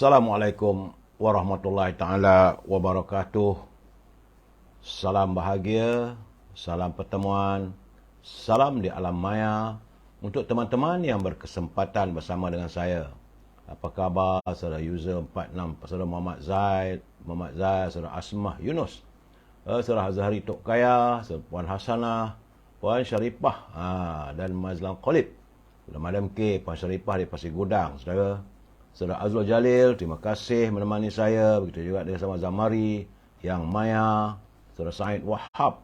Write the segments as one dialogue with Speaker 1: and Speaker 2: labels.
Speaker 1: Assalamualaikum warahmatullahi taala wabarakatuh. Salam bahagia, salam pertemuan, salam di alam maya untuk teman-teman yang berkesempatan bersama dengan saya. Apa khabar saudara user 46, saudara Muhammad Zaid, saudara Asmah Yunus, saudara Azhari Tok Kaya, saudara Puan Hasanah, Puan Syarifah dan Mazlan Khalid, saudara Madam K, Puan Syarifah di Pasir Gudang, Saudara Azrul Jalil, terima kasih menemani saya. Begitu juga dengan sama Zamari, Yang Maya, Saudara Said Wahab,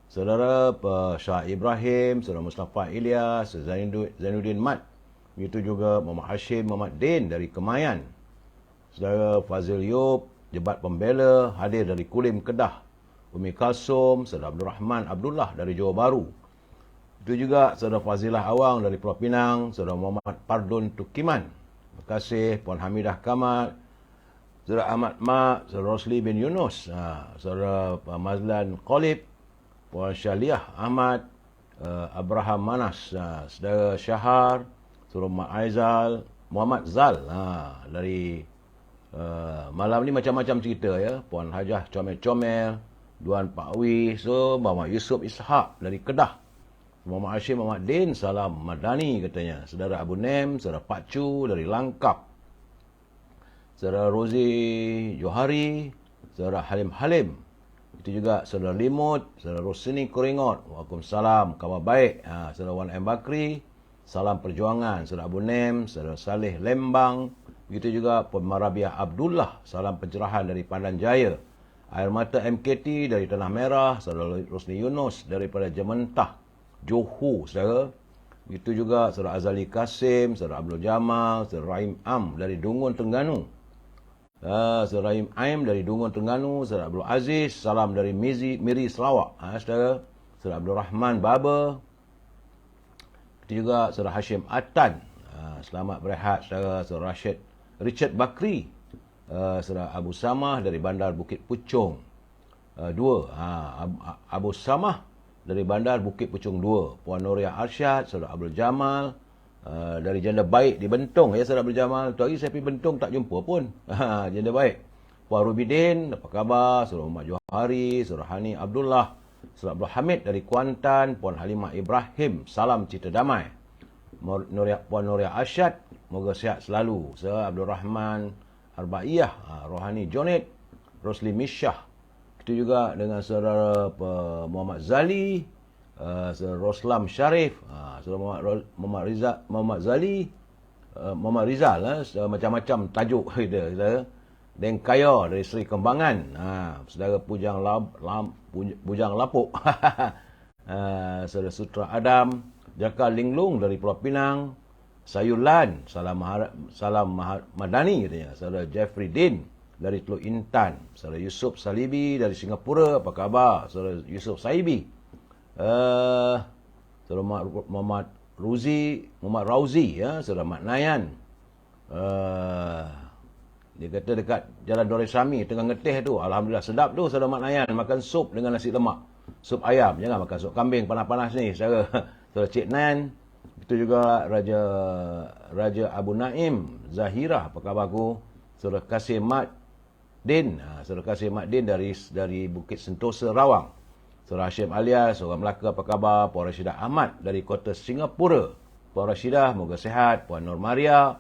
Speaker 1: Saudara Shah Ibrahim, Saudara Mustafa Ilyas, Zainuddin Mat. Begitu juga Muhammad Hashim, Muhammad Din dari Kemayan. Saudara Fazil Yub, Jebat Pembela, hadir dari Kulim, Kedah. Umi Kalsum, Saudara Abdul Rahman Abdullah dari Johor Bahru. Itu juga Saudara Fazilah Awang dari Pulau Pinang, Saudara Muhammad Pardun Tukiman. Terima kasih Puan Hamidah Kamal, Saudara Ahmad Mak, Saudara Rosli bin Yunus, Saudara Mazlan Khalid, Puan Syaliah Ahmad, Abraham Manas, Saudara Syahar, Saudara Mak Aizal, Muhammad Zal dari malam ni macam-macam cerita ya. Puan Hajah Comel-Comel, Duan Pak Wi, Muhammad Yusuf Ishak dari Kedah. Muhammad Hashim, Muhammad Din, salam Madani katanya. Saudara Abu Nem, Saudara Pak Chu dari Langkap. Saudara Rozi Johari, Saudara Halim Halim. Itu juga Saudara Limut, Saudara Rosini Koringot. Waalaikumsalam, khabar baik. Saudara Wan M. Bakri, salam perjuangan. Saudara Abu Nem, Saudara Saleh Lembang. Begitu juga Puan Marabiah Abdullah, salam pencerahan dari Pandan Jaya. Air Mata MKT dari Tanah Merah, Saudara Rosni Yunus daripada Jementah, Johor, saudara. Begitu juga Saudara Azali Kasim, Saudara Abdul Jamal, Saudara Rahim Am dari Dungun, Terengganu. Saudara Rahim Aim dari Dungun, Terengganu. Saudara Abdul Aziz, salam dari Miri, Sarawak. Saudara. Saudara Abdul Rahman Baba. Begitu juga Saudara Hashim Atan. Selamat berehat, saudara. Saudara Richard Bakri. Saudara Abu Samah dari Bandar Bukit Puchong 2. Abu Samah dari Bandar Bukit Puchong 2. Puan Noria Arsyad, Saudara Abdul Jamal dari Janda Baik di Bentong ya, Saudara Abdul Jamal. Tu hari saya pergi Bentong tak jumpa pun. Janda Baik. Puan Rubidin, apa khabar? Saudara Muhammad Johari, Saudara Hani Abdullah, Saudara Abdul Hamid dari Kuantan, Puan Halimah Ibrahim, salam cita damai. Puan Noria Arsyad, moga sihat selalu. Saudara Abdul Rahman Arbaiyah, Rohani Jonit, Rosli Misyah. Itu juga dengan Saudara Muhammad Zali, Saudara Roslam Syarif, Saudara Muhammad Zali, Muhammad Rizal, macam-macam tajuk kita. Dan Kaya dari Seri Kembangan, Saudara Bujang Lapuk, Saudara Sutra Adam, Jaka Linglung dari Pulau Pinang, Sayulan, salam Madani katanya. Saudara Jeffrey Din dari Teluk Intan. Saudara Yusuf Salibi dari Singapura, apa khabar? Saudara Yusuf Saibi. Saudara Muhammad Rauzi, ya. Saudara Mat Nayan. Dia kata dekat Jalan Doresami, tengah ngeteh tu. Alhamdulillah sedap tu Saudara Mat Nayan. Makan sup dengan nasi lemak. Sup ayam, jangan makan sup kambing panas-panas ni. Saudara Cik Nan. Itu juga Raja Abu Naim Zahirah, apa khabar aku? Saudara Kasim Mat Din, Saudara Kasim Mat Din dari Bukit Sentosa, Rawang. Saudara Hashim Alias, orang Melaka, apa khabar? Puan Rashidah Ahmad dari kota Singapura. Puan Rashidah, moga sihat. Puan Nur Maria.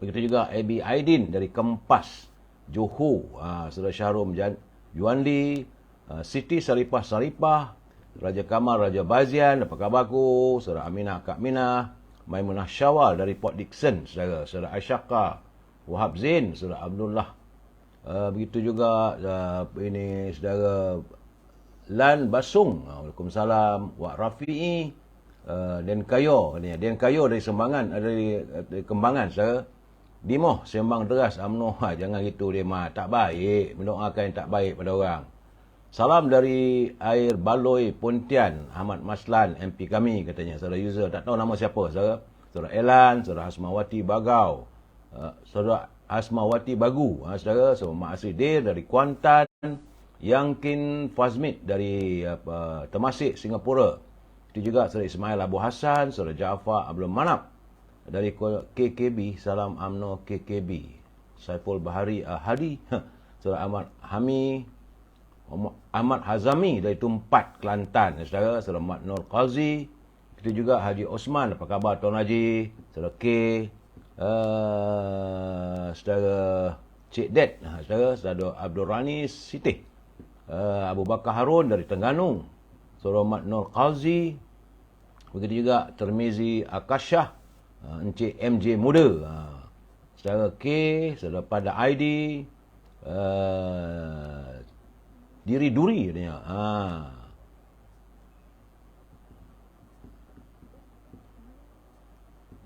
Speaker 1: Begitu juga Abi Aidin dari Kempas, Johor. Saudara Syahrum Juandi, Siti Saripah, Raja Kamal, Raja Bazian, apa khabar aku? Saudara Aminah, Kak Minah, Maimunah Syawal dari Port Dickson, Saudara Aisyaka, Wahab Zain, Saudara Abdullah. Begitu juga ini Saudara Lan Basung, Waalaikumsalam, Wak Rafi'i, Den Kayo, Den Kayo dari Kembangan, saudara. Dimoh sembang deras UMNO, jangan gitu dia mah, tak baik, mendoakan yang tak baik pada orang. Salam dari Air Baloi Pontian, Ahmad Maslan, MP kami katanya. Saudara user tak tahu nama siapa, saudara. Saudara Elan, Saudara Hasmawati Bagau, Saudara Hasmawati Bagu, saudara. Saudara Mak Asri Dir dari Kuantan, Yangkin Fazmid dari Temasek, Singapura. Itu juga Saudara Ismail Abu Hassan, Saudara Jaafar Abdul Manap dari KKB, salam UMNO KKB. Saiful Bahari Hadi, saudara Ahmad Hazami dari Tumpat, Kelantan, saudara. Saudara Mat Nur Qazi. Kita juga Haji Osman, apa khabar Tuan Haji? Saudara K, saudara Cik Ded, saudara Abdul Rani Siti, Abu Bakar Harun dari Terengganu, saudara Mat Nur Qazi. Begitu juga Termizi Akasyah, Encik MJ Muda, saudara K, saudara Pada ID, Diri Duri katanya.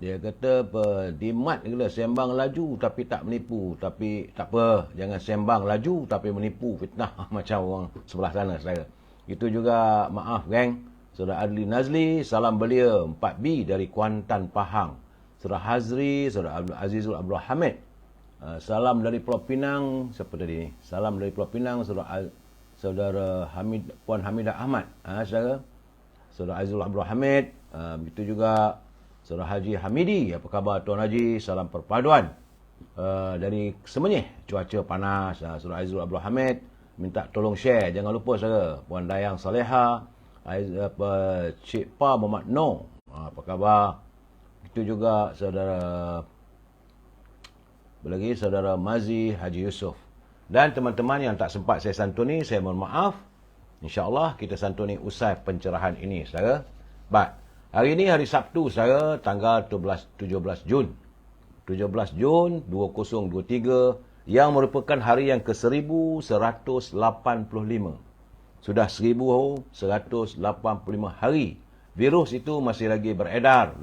Speaker 1: Dia kata dimat gila, sembang laju tapi tak menipu. Tapi tak apa, jangan sembang laju tapi menipu, fitnah macam orang sebelah sana, saudara. Itu juga maaf geng, saudara Adli Nazli, salam belia 4B dari Kuantan, Pahang. Saudara Hazri, saudara Azizul Abdul Hamid, salam dari Pulau Pinang. Siapa tadi ni? Salam dari Pulau Pinang, saudara Puan Hamidah Ahmad, saudara. Saudara Azizul Abdul Hamid, begitu juga saudara Haji Hamidi, apa khabar Tuan Haji? Salam perpaduan dari Semenyih, cuaca panas. Saudara Azizul Abdul Hamid minta tolong share, jangan lupa saudara. Puan Dayang Saleha, Cik Pa Muhammad Noh, apa khabar? Itu juga saudara lagi saudara Mazi Haji Yusof. Dan teman-teman yang tak sempat saya santuni, saya mohon maaf. InsyaAllah kita santuni usai pencerahan ini, saudara. Baik. Hari ini hari Sabtu, saudara, tanggal 17 Jun. 17 Jun 2023 yang merupakan hari yang ke-1185. Sudah 1185 hari. Virus itu masih lagi beredar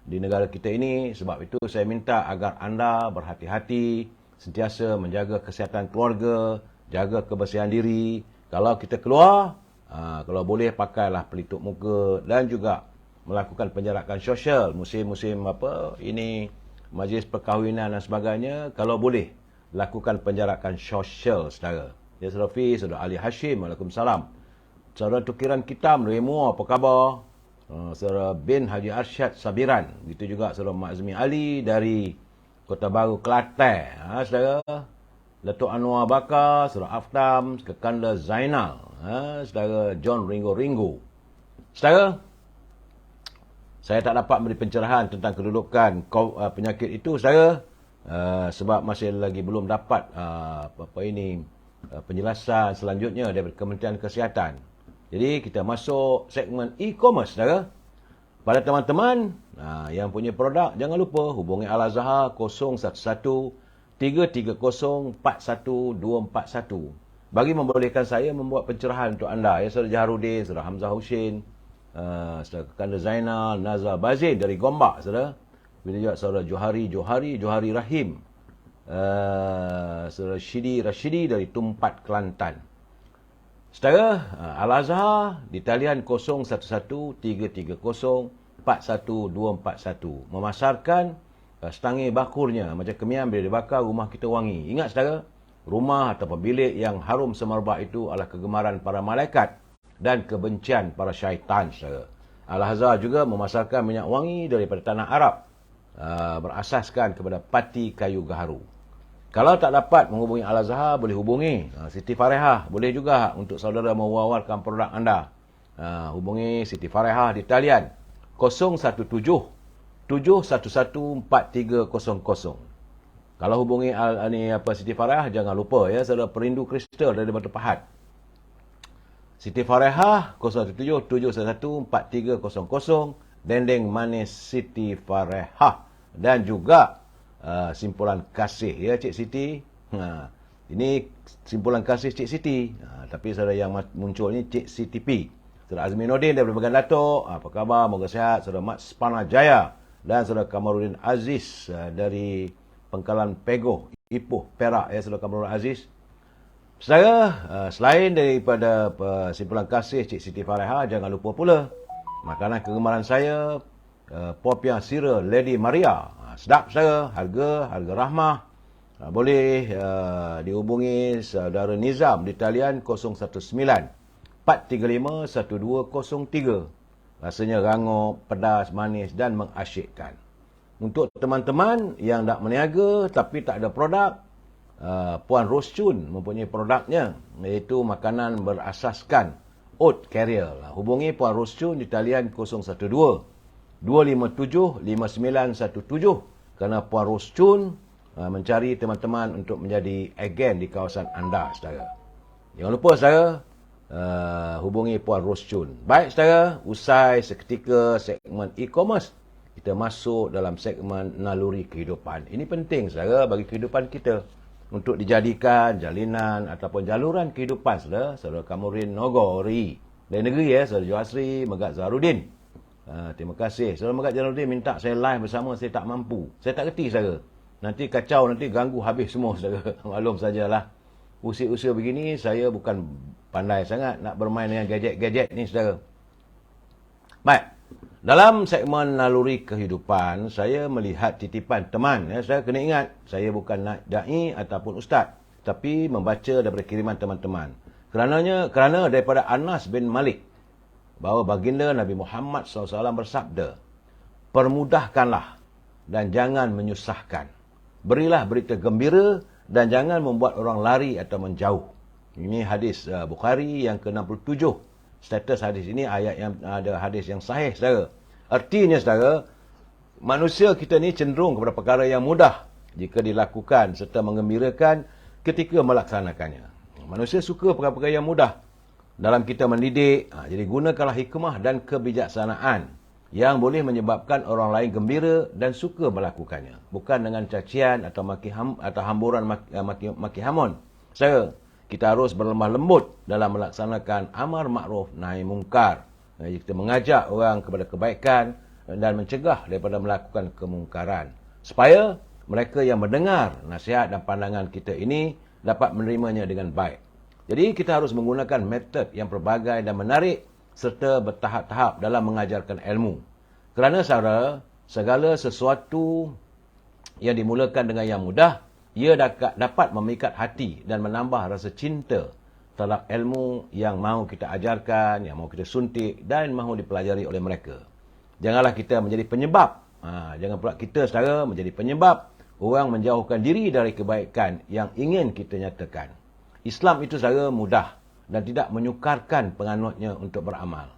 Speaker 1: di negara kita ini. Sebab itu saya minta agar anda berhati-hati, sentiasa menjaga kesihatan keluarga, jaga kebersihan diri. Kalau kita keluar, kalau boleh pakailah pelitup muka dan juga melakukan penjarakan sosial. Musim-musim ini, majlis perkahwinan dan sebagainya, kalau boleh lakukan penjarakan sosial, saudara. Ya, saudara Fi, saudara Ali Hashim, Waalaikumsalam. Saudara Tukiran Kitam, Remo, apa khabar? Saudara bin Haji Arsyad Sabiran. Begitu juga saudara Mazmi Ali dari Kota Baru, Kelantan. Saudara Datuk Anwar Bakar, saudara Aftam, Kekanda Zainal, saudara John Ringo. Saudara, saya tak dapat beri pencerahan tentang kedudukan penyakit itu, saudara, sebab masih lagi belum dapat penjelasan selanjutnya daripada Kementerian Kesihatan. Jadi kita masuk segmen e-commerce, saudara. Pada teman-teman yang punya produk, jangan lupa hubungi Al-Azhar 011-330-41241 bagi membolehkan saya membuat pencerahan untuk anda. Ya, saudara Jaharudin, saudara Hamzah Husin, saudara Kekanda Zainal, Nazar Bazin dari Gombak, saudara. Bila juga saudara Johari Rahim, saudara Rashidi dari Tumpat, Kelantan. Saudara, Al-Azhar di talian 011330-41241 memasarkan setangih bakurnya macam kemian bila dibakar rumah kita wangi. Ingat saudara, rumah ataupun bilik yang harum semerbak itu adalah kegemaran para malaikat dan kebencian para syaitan, saudara. Al-Azhar juga memasarkan minyak wangi daripada tanah Arab, berasaskan kepada pati kayu gaharu. Kalau tak dapat menghubungi Al-Azhar, boleh hubungi Siti Farehah. Boleh juga untuk saudara mewawarkan produk anda. Hubungi Siti Farehah di talian 017-711-4300. Kalau hubungi Siti Farehah, jangan lupa ya, saudara perindu kristal dari Batu Pahat. Siti Farehah 017-711-4300, Dendeng Manis Siti Farehah. Dan juga simpulan kasih ya Cik Siti. Ini simpulan kasih Cik Siti. Tapi saudara yang muncul ni Cik Siti P. Saudara Azminuddin daripada Bagan Datuk, apa khabar? Moga sehat. Saudara Mat Spana Jaya dan saudara Kamaruddin Aziz dari Pengkalan Pegoh, Ipoh, Perak ya, saudara Kamaruddin Aziz. Saudara, selain daripada simpulan kasih Cik Siti Farehah, jangan lupa pula makanan kegemaran saya, Popiah Sira Lady Maria. Sedap saudara, harga rahmah. Boleh dihubungi saudara Nizam di talian 019-435-1203. Rasanya rangup, pedas, manis dan mengasyikkan. Untuk teman-teman yang nak meniaga tapi tak ada produk, Puan Ros Chun mempunyai produknya, iaitu makanan berasaskan oat carrier. Hubungi Puan Ros Chun di talian 012-257-5917 kerana Puan Ros Chun mencari teman-teman untuk menjadi agen di kawasan anda, saudara. Jangan lupa, saudara, hubungi Puan Ros Chun. Baik, saudara, usai seketika segmen e-commerce, kita masuk dalam segmen naluri kehidupan. Ini penting, saudara, bagi kehidupan kita untuk dijadikan jalinan ataupun jaluran kehidupan, saudara. Saudara Kamurin Nogori dari negeri, saudara Johasri Megat Zaharudin. Terima kasih. Saudara Megat Zaharudin minta saya live bersama, saya tak mampu. Saya tak kerti, saudara. Nanti kacau, nanti ganggu habis semua, saudara. Maklum sajalah. Usia-usia begini, saya bukan pandai sangat nak bermain dengan gadget-gadget ni, saudara. Baik. Dalam segmen naluri kehidupan, saya melihat titipan teman. Saya kena ingat, saya bukan da'i ataupun ustaz, tapi membaca daripada kiriman teman-teman. Kerana daripada Anas bin Malik, bahawa baginda Nabi Muhammad SAW bersabda, permudahkanlah dan jangan menyusahkan. Berilah berita gembira dan jangan membuat orang lari atau menjauh. Ini hadis Bukhari yang ke-67. Status hadis ini ayat yang ada hadis yang sahih, saudara. Artinya, saudara, manusia kita ni cenderung kepada perkara yang mudah jika dilakukan serta menggembirakan ketika melaksanakannya. Manusia suka perkara-perkara yang mudah dalam kita mendidik. Jadi gunakanlah hikmah dan kebijaksanaan yang boleh menyebabkan orang lain gembira dan suka melakukannya. Bukan dengan cacian atau hamburan maki hamun. Saudara, kita harus berlemah lembut dalam melaksanakan amar makruf nahi mungkar. Kita mengajak orang kepada kebaikan dan mencegah daripada melakukan kemungkaran. Supaya mereka yang mendengar nasihat dan pandangan kita ini dapat menerimanya dengan baik. Jadi kita harus menggunakan metod yang pelbagai dan menarik serta bertahap-tahap dalam mengajarkan ilmu. Kerana, saudara, segala sesuatu yang dimulakan dengan yang mudah, ia dapat memikat hati dan menambah rasa cinta terhadap ilmu yang mahu kita ajarkan, yang mahu kita suntik dan mahu dipelajari oleh mereka. Janganlah kita menjadi penyebab. Jangan pula kita, saudara, menjadi penyebab orang menjauhkan diri dari kebaikan yang ingin kita nyatakan. Islam itu, saudara, mudah dan tidak menyukarkan penganutnya untuk beramal.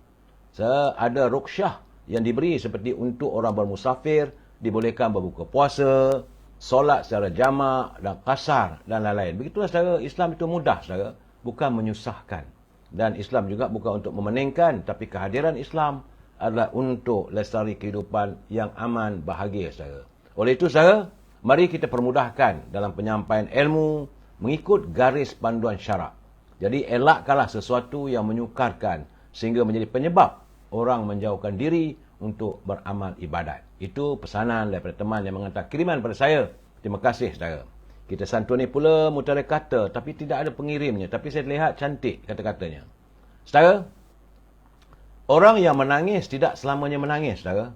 Speaker 1: Ada ruqsyah yang diberi seperti untuk orang bermusafir, dibolehkan berbuka puasa, solat secara jamak dan qasar dan lain-lain. Begitulah, saudara, Islam itu mudah, saudara, bukan menyusahkan. Dan Islam juga bukan untuk memeningkan, tapi kehadiran Islam adalah untuk lestari kehidupan yang aman, bahagia, saudara. Oleh itu, saudara, mari kita permudahkan dalam penyampaian ilmu mengikut garis panduan syarak. Jadi elakkanlah sesuatu yang menyukarkan sehingga menjadi penyebab orang menjauhkan diri untuk beramal ibadat. Itu pesanan daripada teman yang menghantar kiriman pada saya. Terima kasih, saudara. Kita santuni pula mutara kata, tapi tidak ada pengirimnya. Tapi saya lihat cantik kata-katanya. Saudara, orang yang menangis tidak selamanya menangis, saudara.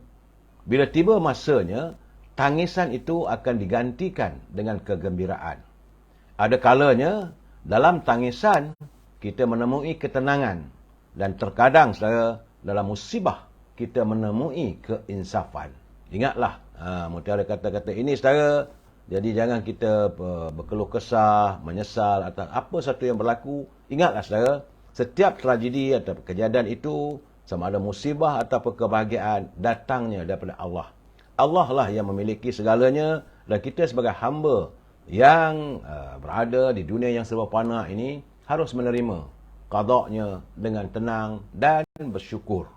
Speaker 1: Bila tiba masanya, tangisan itu akan digantikan dengan kegembiraan. Ada kalanya, dalam tangisan, kita menemui ketenangan. Dan terkadang, saudara, dalam musibah, kita menemui keinsafan. Ingatlah, mutiara kata-kata ini, saudara. Jadi jangan kita berkeluh kesah, menyesal atas apa satu yang berlaku. Ingatlah, saudara, setiap tragedi atau kejadian itu, sama ada musibah atau kebahagiaan, datangnya daripada Allah. Allah lah yang memiliki segalanya, dan kita sebagai hamba yang berada di dunia yang serba fana ini harus menerima qadaknya dengan tenang dan bersyukur.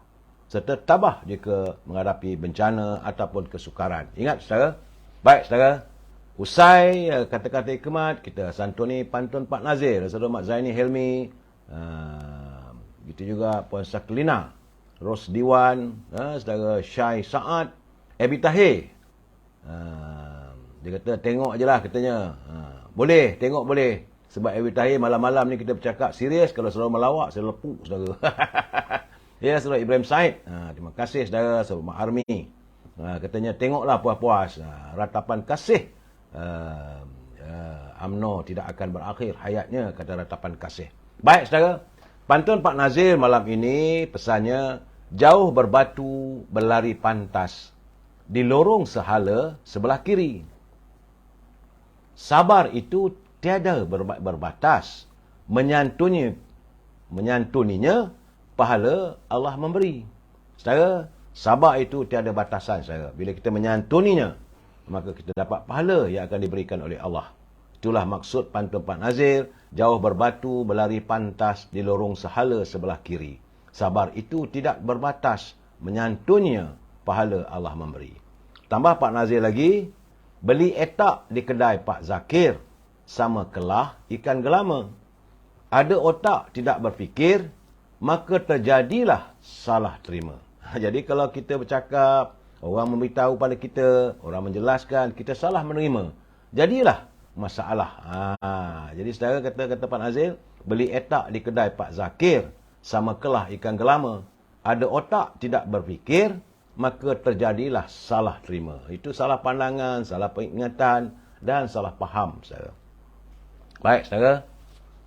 Speaker 1: Serta tabah jika menghadapi bencana ataupun kesukaran. Ingat, saudara. Baik, saudara. Usai kata-kata hikmat, kita santuni pantun Pak Nazir, saudara Mak Zaini Helmi, gitu juga Puan Saklina, Ros Diwan, saudara Syai Saad, Ebi Tahir. Dia kata, tengok je lah, katanya. Boleh, tengok boleh. Sebab Ebi Tahir malam-malam ni kita bercakap serius, kalau saudara melawak, saya lepuk, saudara. Ya, saudara Ibrahim Said. Terima kasih, saudara, saudara Mak Armi. Katanya, tengoklah puas-puas. Ratapan kasih. UMNO tidak akan berakhir hayatnya, kata ratapan kasih. Baik, saudara. Pantun Pak Nazir malam ini pesannya, jauh berbatu berlari pantas, di lorong sehala sebelah kiri. Sabar itu tiada berbatas. Menyantuninya, pahala Allah memberi. Saudara, sabar itu tiada batasan, saudara. Bila kita menyantuninya, maka kita dapat pahala yang akan diberikan oleh Allah. Itulah maksud pantun Pak Nazir, jauh berbatu, berlari pantas, di lorong sehala sebelah kiri. Sabar itu tidak berbatas, menyantuninya, pahala Allah memberi. Tambah Pak Nazir lagi, beli etak di kedai Pak Zakir, sama kelah ikan gelama. Ada otak tidak berfikir, maka terjadilah salah terima. Jadi kalau kita bercakap, orang memberitahu pada kita, orang menjelaskan, kita salah menerima, jadilah masalah. Jadi saudara kata Pak Nazir, beli etak di kedai Pak Zakir, sama kelah ikan gelama. Ada otak tidak berfikir, maka terjadilah salah terima. Itu salah pandangan, salah peringatan dan salah faham, saudara. Baik, saudara.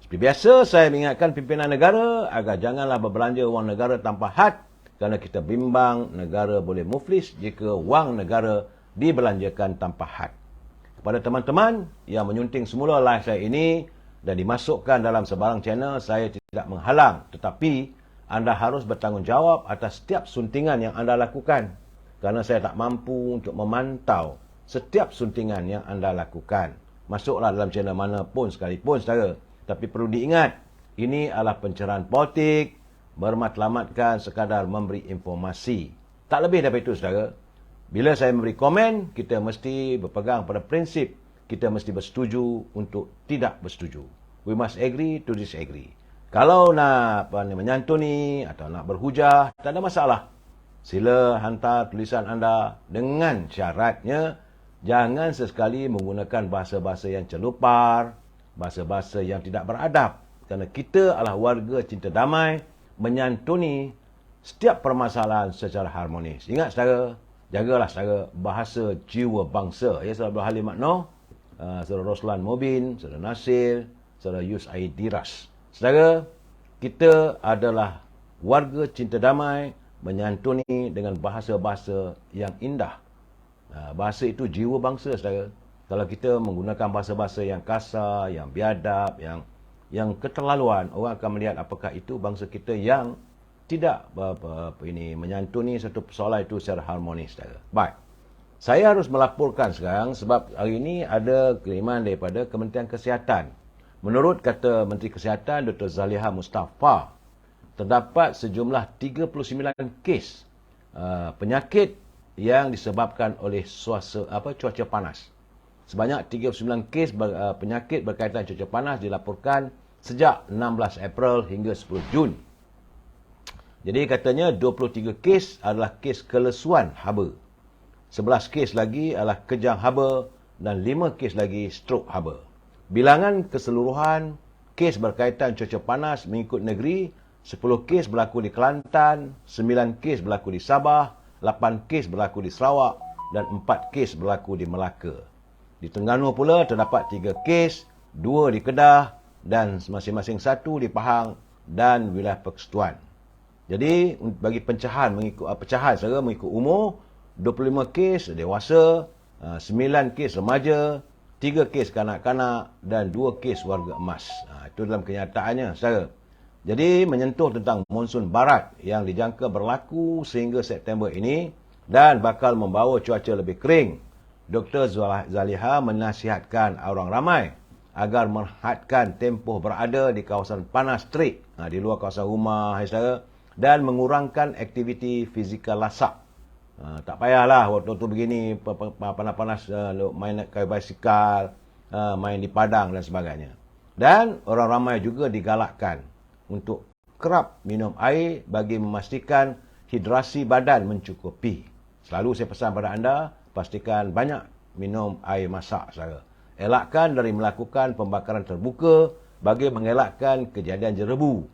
Speaker 1: Seperti biasa, saya mengingatkan pimpinan negara agar janganlah berbelanja wang negara tanpa had, kerana kita bimbang negara boleh muflis jika wang negara dibelanjakan tanpa had. Kepada teman-teman yang menyunting semula live saya ini dan dimasukkan dalam sebarang channel, saya tidak menghalang, tetapi anda harus bertanggungjawab atas setiap suntingan yang anda lakukan, kerana saya tak mampu untuk memantau setiap suntingan yang anda lakukan. Masuklah dalam channel mana pun sekalipun, saudara. Tapi perlu diingat, ini adalah pencerahan politik, bermatlamatkan sekadar memberi informasi. Tak lebih daripada itu, saudara. Bila saya memberi komen, kita mesti berpegang pada prinsip, kita mesti bersetuju untuk tidak bersetuju. We must agree to disagree. Kalau nak menyantuni atau nak berhujah, tak ada masalah. Sila hantar tulisan anda dengan syaratnya, jangan sesekali menggunakan bahasa-bahasa yang celupar, bahasa-bahasa yang tidak beradab. Kerana kita adalah warga cinta damai, menyantuni setiap permasalahan secara harmonis. Ingat saudara, jagalah saudara bahasa jiwa bangsa. Ya, saudara Abdul Halim Makno, saudara Roslan Mobin, saudara Nasir, saudara Yus Aidiras. Saudara, kita adalah warga cinta damai, menyantuni dengan bahasa-bahasa yang indah. Bahasa itu jiwa bangsa, saudara. Kalau kita menggunakan bahasa-bahasa yang kasar, yang biadab, yang keterlaluan, orang akan melihat apakah itu bangsa kita yang tidak menyantuni satu persoalan itu secara harmonis, saudara. Baik. Saya harus melaporkan sekarang sebab hari ini ada kiriman daripada Kementerian Kesihatan. Menurut kata Menteri Kesihatan Dr. Zaliha Mustafa, terdapat sejumlah 39 kes penyakit yang disebabkan oleh cuaca panas. Sebanyak 39 kes penyakit berkaitan cuaca panas dilaporkan sejak 16 April hingga 10 Jun. Jadi katanya 23 kes adalah kes kelesuan haba. 11 kes lagi adalah kejang haba dan 5 kes lagi strok haba. Bilangan keseluruhan kes berkaitan cuaca panas mengikut negeri, 10 kes berlaku di Kelantan, 9 kes berlaku di Sabah, 8 kes berlaku di Sarawak dan 4 kes berlaku di Melaka. Di Terengganu pula terdapat 3 kes, 2 di Kedah dan masing-masing 1 di Pahang dan wilayah Persekutuan. Jadi bagi pecahan mengikut umur, 25 kes dewasa, 9 kes remaja, 3 kes kanak-kanak dan 2 kes warga emas. Itu dalam kenyataannya, saudara. Jadi menyentuh tentang monsun barat yang dijangka berlaku sehingga September ini dan bakal membawa cuaca lebih kering. Dr. Zaliha menasihatkan orang ramai agar merhadkan tempoh berada di kawasan panas terik, di luar kawasan rumah, saudara, dan mengurangkan aktiviti fizikal lasak. Tak payahlah waktu begini panas-panas main kayu basikal, main di padang dan sebagainya. Dan orang ramai juga digalakkan untuk kerap minum air bagi memastikan hidrasi badan mencukupi. Selalu saya pesan pada anda, pastikan banyak minum air masak, saudara. Elakkan dari melakukan pembakaran terbuka bagi mengelakkan kejadian jerebu.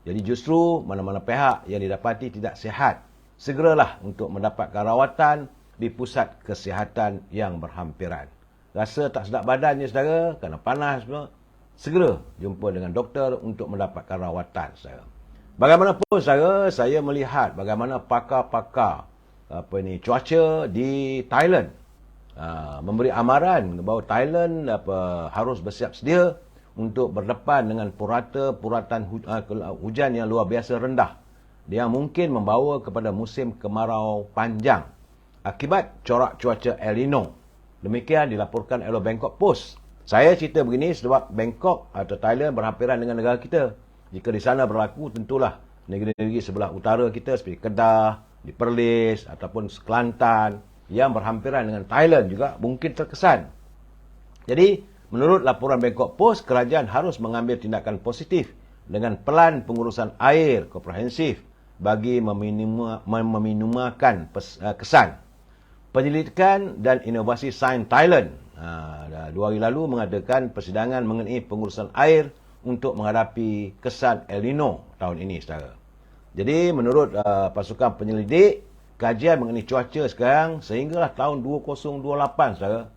Speaker 1: Jadi justru mana-mana pihak yang didapati tidak sihat, segeralah untuk mendapatkan rawatan di pusat kesihatan yang berhampiran. Rasa tak sedap badannya, saudara, kerana panas semua, segera jumpa dengan doktor untuk mendapatkan rawatan, saudara. Bagaimanapun, saudara, saya melihat bagaimana pakar-pakar cuaca di Thailand. Memberi amaran bahawa Thailand harus bersiap sedia untuk berdepan dengan puratan hujan yang luar biasa rendah yang mungkin membawa kepada musim kemarau panjang akibat corak cuaca El Nino. Demikian dilaporkan oleh Bangkok Post. Saya cerita begini sebab Bangkok atau Thailand berhampiran dengan negara kita. Jika di sana berlaku, tentulah negeri-negeri sebelah utara kita seperti Kedah, di Perlis ataupun Kelantan yang berhampiran dengan Thailand juga mungkin terkesan. Jadi, menurut laporan Bangkok Post, kerajaan harus mengambil tindakan positif dengan pelan pengurusan air komprehensif bagi meminimalkan kesan. Penyelidikan dan Inovasi Sains Thailand 2 hari lalu mengadakan persidangan mengenai pengurusan air untuk menghadapi kesan El Nino tahun ini, saudara. Jadi, menurut pasukan penyelidik, kajian mengenai cuaca sekarang sehinggalah tahun 2028, saudara.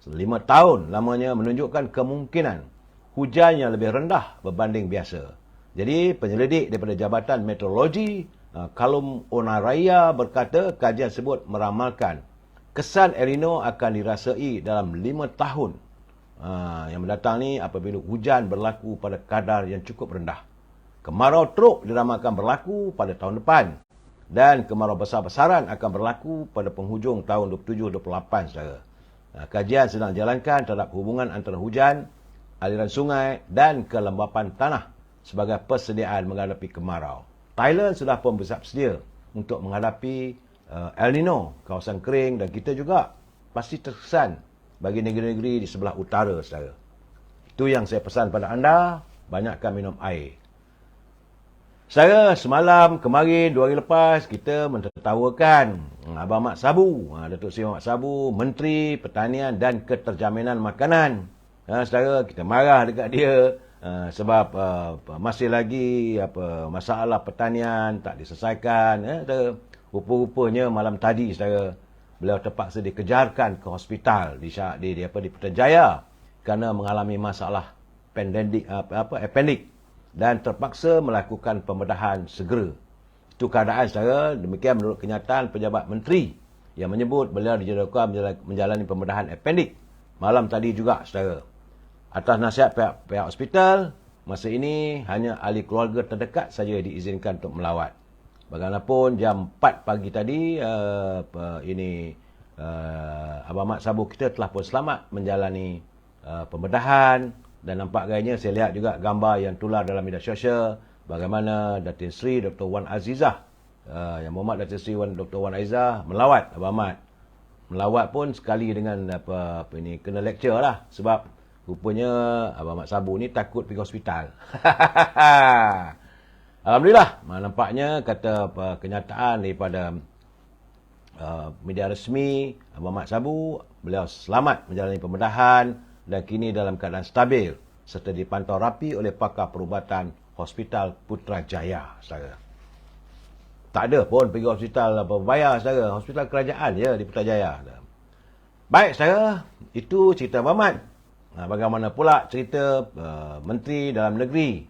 Speaker 1: 5 tahun lamanya menunjukkan kemungkinan hujan yang lebih rendah berbanding biasa. Jadi, penyelidik daripada Jabatan Meteorologi, Kalum Onaraya berkata kajian tersebut meramalkan kesan El Nino akan dirasai dalam 5 tahun yang mendatang ni apabila hujan berlaku pada kadar yang cukup rendah. Kemarau teruk diramalkan berlaku pada tahun depan dan kemarau besar-besaran akan berlaku pada penghujung tahun 27-28, saudara. Kajian sedang dijalankan terhadap hubungan antara hujan, aliran sungai dan kelembapan tanah sebagai persediaan menghadapi kemarau. Thailand sudah pun bersiap sedia untuk menghadapi El Nino, kawasan kering, dan kita juga pasti terkesan bagi negeri-negeri di sebelah utara, saudara. Itu yang saya pesan pada anda, banyakkan minum air. Saudara, semalam, kemarin, 2 hari lepas, kita mentertawakan Abang Mat Sabu, Datuk Seri Mat Sabu, Menteri Pertanian dan Keterjaminan Makanan. Saudara, kita marah dekat dia sebab masih lagi masalah pertanian tak diselesaikan. Rupa-rupanya malam tadi, saudara, beliau terpaksa dikejarkan ke hospital di Putrajaya kerana mengalami masalah appendix dan terpaksa melakukan pembedahan segera. Itu keadaan, saudara. Demikian menurut kenyataan pejabat menteri yang menyebut beliau dijadualkan menjalani pembedahan appendix malam tadi juga, saudara. Atas nasihat pihak hospital, masa ini hanya ahli keluarga terdekat saja diizinkan untuk melawat. Bagaimanapun jam 4 pagi tadi Abang Mat Sabu kita telah pun selamat menjalani pembedahan. Dan nampak gayanya saya lihat juga gambar yang tular dalam media sosial bagaimana Datin Seri Dr. Wan Azizah yang Muhammad Datin Seri Dr. Wan Azizah melawat Abang Mat. Melawat pun sekali dengan kena lecture lah sebab rupanya Abang Mat Sabu ni takut pergi hospital. Alhamdulillah, nampaknya kata kenyataan daripada media resmi Abang Mat Sabu, beliau selamat menjalani pembedahan dan kini dalam keadaan stabil serta dipantau rapi oleh pakar perubatan Hospital Putrajaya, saudara. Tak ada pun pergi hospital bayar, saudara. Hospital kerajaan je di Putrajaya. Baik, saudara, itu cerita Abang Mat. Bagaimana pula cerita Menteri Dalam Negeri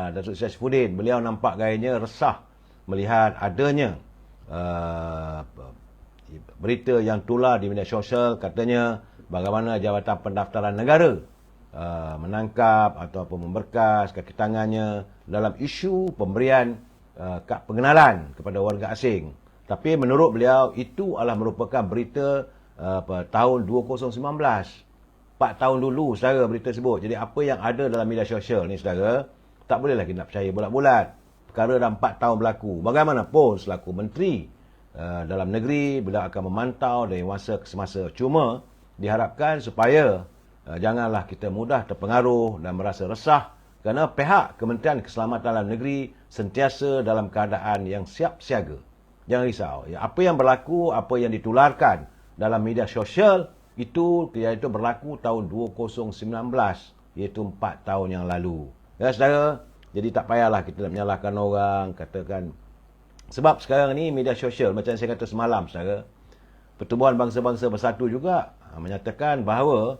Speaker 1: Datuk Seri Saifuddin. Beliau nampak gayanya resah melihat adanya berita yang tular di media sosial, katanya bagaimana Jabatan Pendaftaran Negara menangkap ataupun memberkas kaki tangannya dalam isu pemberian kad pengenalan kepada warga asing. Tapi menurut beliau itu adalah merupakan berita tahun 2019. 4 tahun dulu, saudara, berita tersebut. Jadi apa yang ada dalam media sosial ni, saudara, tak bolehlah kita nak percaya bulat-bulat. Perkara dah 4 tahun berlaku. Bagaimanapun selaku Menteri Dalam Negeri, beliau akan memantau dari masa ke semasa. Cuma diharapkan supaya janganlah kita mudah terpengaruh dan merasa resah kerana pihak Kementerian Keselamatan Dalam Negeri sentiasa dalam keadaan yang siap siaga. Jangan risau. Apa yang berlaku, apa yang ditularkan dalam media sosial, itu berlaku tahun 2019, iaitu 4 tahun yang lalu. Ya, saudara, jadi tak payahlah kita nak menyalahkan orang, katakan. Sebab sekarang ni media sosial, macam saya kata semalam, saudara, Pertubuhan Bangsa-Bangsa Bersatu juga menyatakan bahawa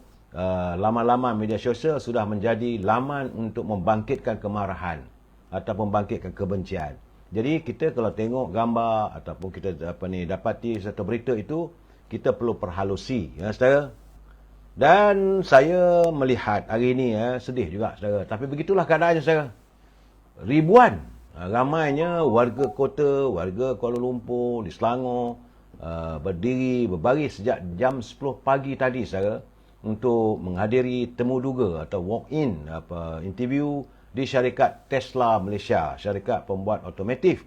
Speaker 1: laman-laman media sosial sudah menjadi laman untuk membangkitkan kemarahan ataupun membangkitkan kebencian. Jadi kita kalau tengok gambar ataupun kita dapati satu berita itu, kita perlu perhalusi, ya saudara. Dan saya melihat hari ini, sedih juga saudara. Tapi begitulah keadaannya saudara. Ribuan, ramainya warga kota, warga Kuala Lumpur, di Selangor, berdiri, berbaris sejak jam 10 pagi tadi saudara, untuk menghadiri temu duga atau walk-in interview di syarikat Tesla Malaysia, syarikat pembuat otomotif.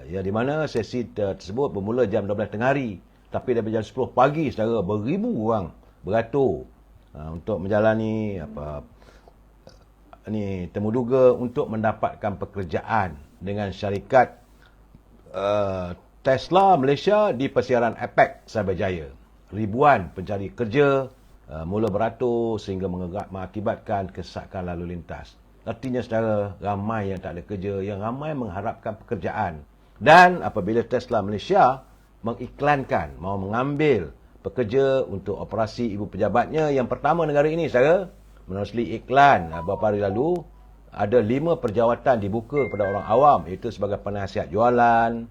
Speaker 1: Di mana sesi tersebut bermula jam 12 tengah hari, tapi daripada jam 10 pagi saudara, beribu orang beratur untuk menjalani temu duga untuk mendapatkan pekerjaan dengan syarikat Tesla Malaysia di persiaran APEC Cyberjaya. Ribuan pencari kerja mula beratur sehingga mengakibatkan kesesakan lalu lintas. Artinya saudara, ramai yang tak ada kerja, yang ramai mengharapkan pekerjaan. Dan apabila Tesla Malaysia mengiklankan mahu mengambil pekerja untuk operasi ibu pejabatnya yang pertama negara ini saudara, menerusi iklan beberapa hari lalu, ada 5 perjawatan dibuka kepada orang awam, iaitu sebagai penasihat jualan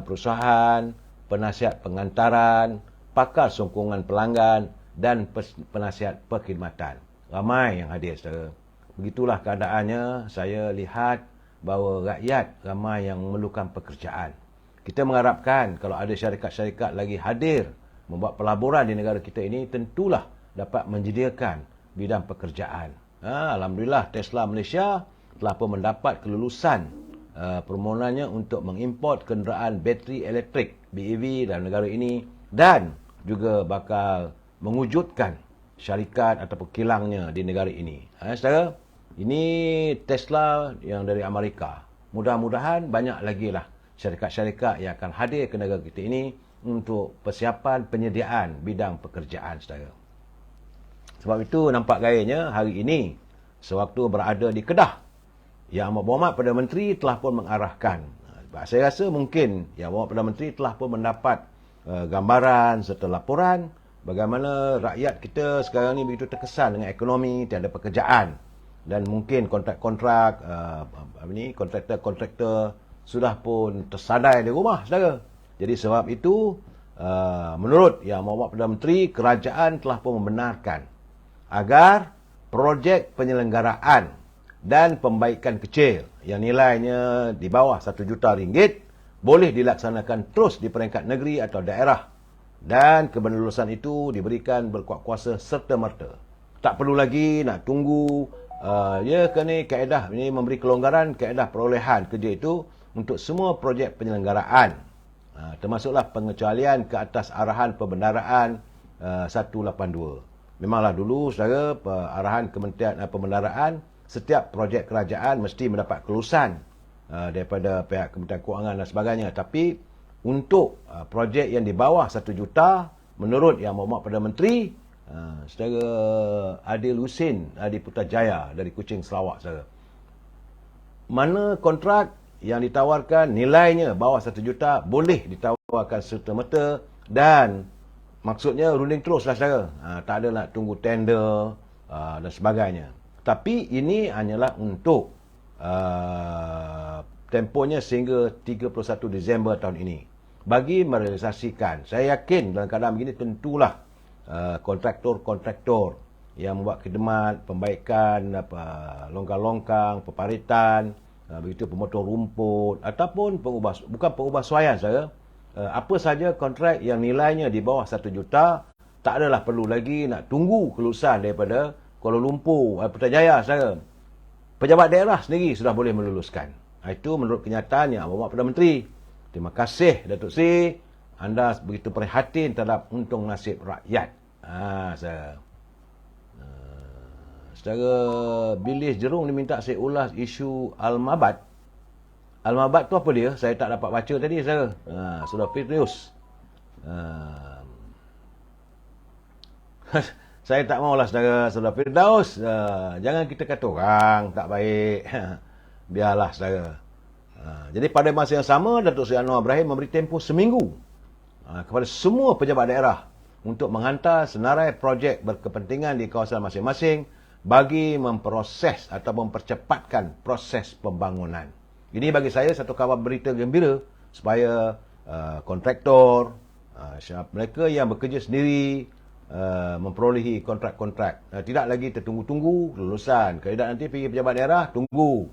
Speaker 1: perusahaan, penasihat pengantaran, pakar sokongan pelanggan dan penasihat perkhidmatan. Ramai yang hadir saudara. Begitulah keadaannya. Saya lihat bahawa rakyat ramai yang memerlukan pekerjaan. Kita mengharapkan kalau ada syarikat-syarikat lagi hadir membuat pelaburan di negara kita ini, tentulah dapat menyediakan bidang pekerjaan. Alhamdulillah Tesla Malaysia telah pun mendapat kelulusan permohonannya untuk mengimport kenderaan bateri elektrik BEV dalam negara ini, dan juga bakal mewujudkan syarikat ataupun kilangnya di negara ini. Saudara, ini Tesla yang dari Amerika. Mudah-mudahan banyak lagi lah syarikat-syarikat yang akan hadir ke negara kita ini untuk persiapan penyediaan bidang pekerjaan saudara. Sebab itu nampak gayanya hari ini sewaktu berada di Kedah, Yang Berhormat Perdana Menteri telah pun mengarahkan. Saya rasa mungkin Yang Berhormat Perdana Menteri telah pun mendapat gambaran serta laporan bagaimana rakyat kita sekarang ni begitu terkesan dengan ekonomi, tiada pekerjaan. Dan mungkin kontrak-kontrak, kontraktor-kontraktor sudah pun tersadai di rumah, saudara. Jadi sebab itu, menurut Yang Berhormat Perdana Menteri, kerajaan telah pun membenarkan agar projek penyelenggaraan dan pembaikan kecil yang nilainya di bawah RM1 juta boleh dilaksanakan terus di peringkat negeri atau daerah, dan kebenaran itu diberikan berkuasa serta-merta. Tak perlu lagi nak tunggu kaedah ini memberi kelonggaran kaedah perolehan kerja itu untuk semua projek penyelenggaraan, termasuklah pengecualian ke atas arahan pembendaraan 182. Memanglah dulu saudara, arahan Kementerian Pembendaraan, setiap projek kerajaan mesti mendapat kelulusan daripada pihak Kementerian Kewangan dan sebagainya. Tapi untuk projek yang di bawah 1 juta, menurut Yang Berhormat Perdana Menteri, saudara Adil Husin di Putrajaya dari Kuching, Sarawak saudara, mana kontrak yang ditawarkan nilainya bawah 1 juta boleh ditawarkan serta-merta, dan maksudnya runding teruslah saudara. Tak ada nak tunggu tender dan sebagainya. Tapi ini hanyalah untuk tempohnya sehingga 31 Disember tahun ini. Bagi merealisasikan, saya yakin dalam keadaan begini tentulah kontraktor-kontraktor yang membuat khidmat, pembaikan longkang-longkang, peparitan, begitu pemotong rumput ataupun bukan pengubahsuaian saudara. Apa saja kontrak yang nilainya di bawah 1 juta, tak adalah perlu lagi nak tunggu kelulusan daripada Kuala Lumpur, Putrajaya saudara. Pejabat daerah sendiri sudah boleh meluluskan. Itu menurut kenyataan Yang Berhormat Perdana Menteri. Terima kasih Datuk Seri, anda begitu prihatin terhadap untung nasib rakyat. Saudara. Secara bilis jerung diminta saya ulas isu Al-Mabad. Al-Mabad tu apa dia? Saya tak dapat baca tadi saudara. Sudah Firdaus. Saya tak maulah saudara Firdaus. Jangan kita kata orang tak baik. Biarlah saudara. Jadi pada masa yang sama, Datuk Seri Anwar Ibrahim memberi tempoh seminggu kepada semua pejabat daerah untuk menghantar senarai projek berkepentingan di kawasan masing-masing bagi memproses atau mempercepatkan proses pembangunan. Ini bagi saya satu kabar berita gembira supaya kontraktor, mereka yang bekerja sendiri memperolehi kontrak-kontrak. Tidak lagi tertunggu-tunggu lulusan. Kalau tidak nanti pergi pejabat daerah, tunggu.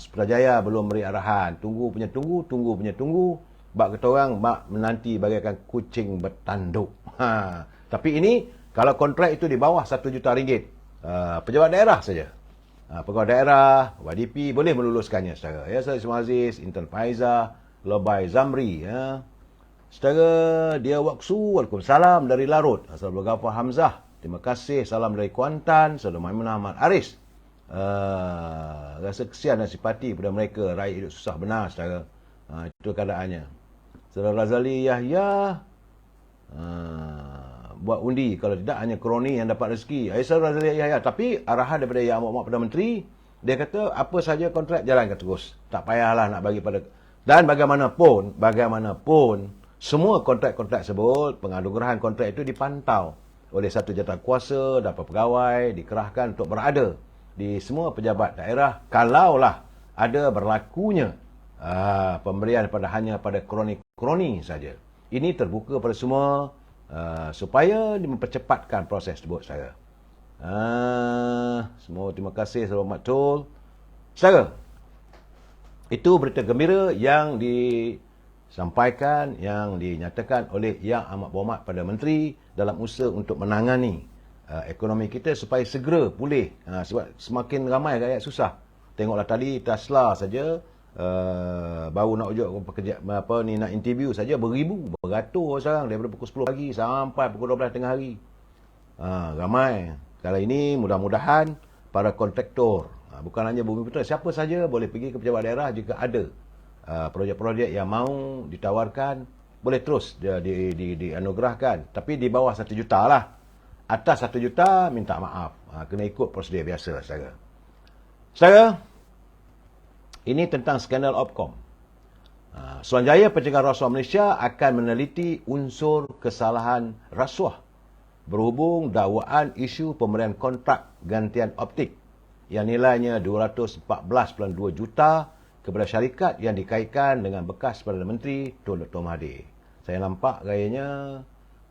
Speaker 1: Sutrajaya belum beri arahan. Tunggu punya tunggu. Bak kata orang, mak menanti bagaikan kucing bertanduk. Tapi ini, kalau kontrak itu di bawah RM1 juta, pejabat daerah saja. Pegawai daerah, YDP boleh meluluskannya secara. Ya, saya Ismail Aziz, Intan Faiza, Lobai Zamri. Ya. Secara dia waksu, Waalaikumsalam dari Larut. Assalamualaikum Ghafar Hamzah. Terima kasih. Salam dari Kuantan. Saudara Maimunah Ahmad Aris. Rasa kesian dan simpati kepada mereka. Rakyat hidup susah benar secara. Itu keadaannya. Saudara Razali Yahya. Buat undi, kalau tidak hanya kroni yang dapat rezeki. Saudara Razali Yahya. Tapi arahan daripada Yang Amat Perdana Menteri, dia kata apa saja kontrak jalankan terus. Tak payahlah nak bagi pada. Dan bagaimanapun, semua kontrak-kontrak tersebut, penganugerahan kontrak itu dipantau oleh satu jawatankuasa, dapat pegawai, dikerahkan untuk berada di semua pejabat daerah. Kalaulah ada berlakunya pemberian hanya pada kroni saja. Ini terbuka pada semua supaya mempercepatkan proses tersebut saya. Semua terima kasih, selamat betul. Saudara, itu berita gembira yang disampaikan, yang dinyatakan oleh Yang Amat Berhormat Perdana Menteri dalam usaha untuk menangani ekonomi kita supaya segera pulih. Sebab semakin ramai rakyat susah. Tengoklah tadi Tesla saja baru nak ujuk pekerja nak interview saja beribu, beratus orang daripada pukul 10 pagi sampai pukul 12 tengah hari. Ramai. Kali ini mudah-mudahan para kontraktor, bukan hanya Bumi Putera, siapa saja boleh pergi ke pejabat daerah jika ada projek-projek yang mau ditawarkan, boleh terus dianugerahkan. Tapi di bawah 1 juta lah. Atas 1 juta, minta maaf. Kena ikut prosedur biasa, saudara. Saudara, ini tentang skandal Opcom. Suruhanjaya Pencegahan Rasuah Malaysia akan meneliti unsur kesalahan rasuah berhubung dakwaan isu pemberian kontrak gantian optik yang nilainya 214.2 juta kepada syarikat yang dikaitkan dengan bekas Perdana Menteri Tun Dr. Mahathir. Saya nampak gayanya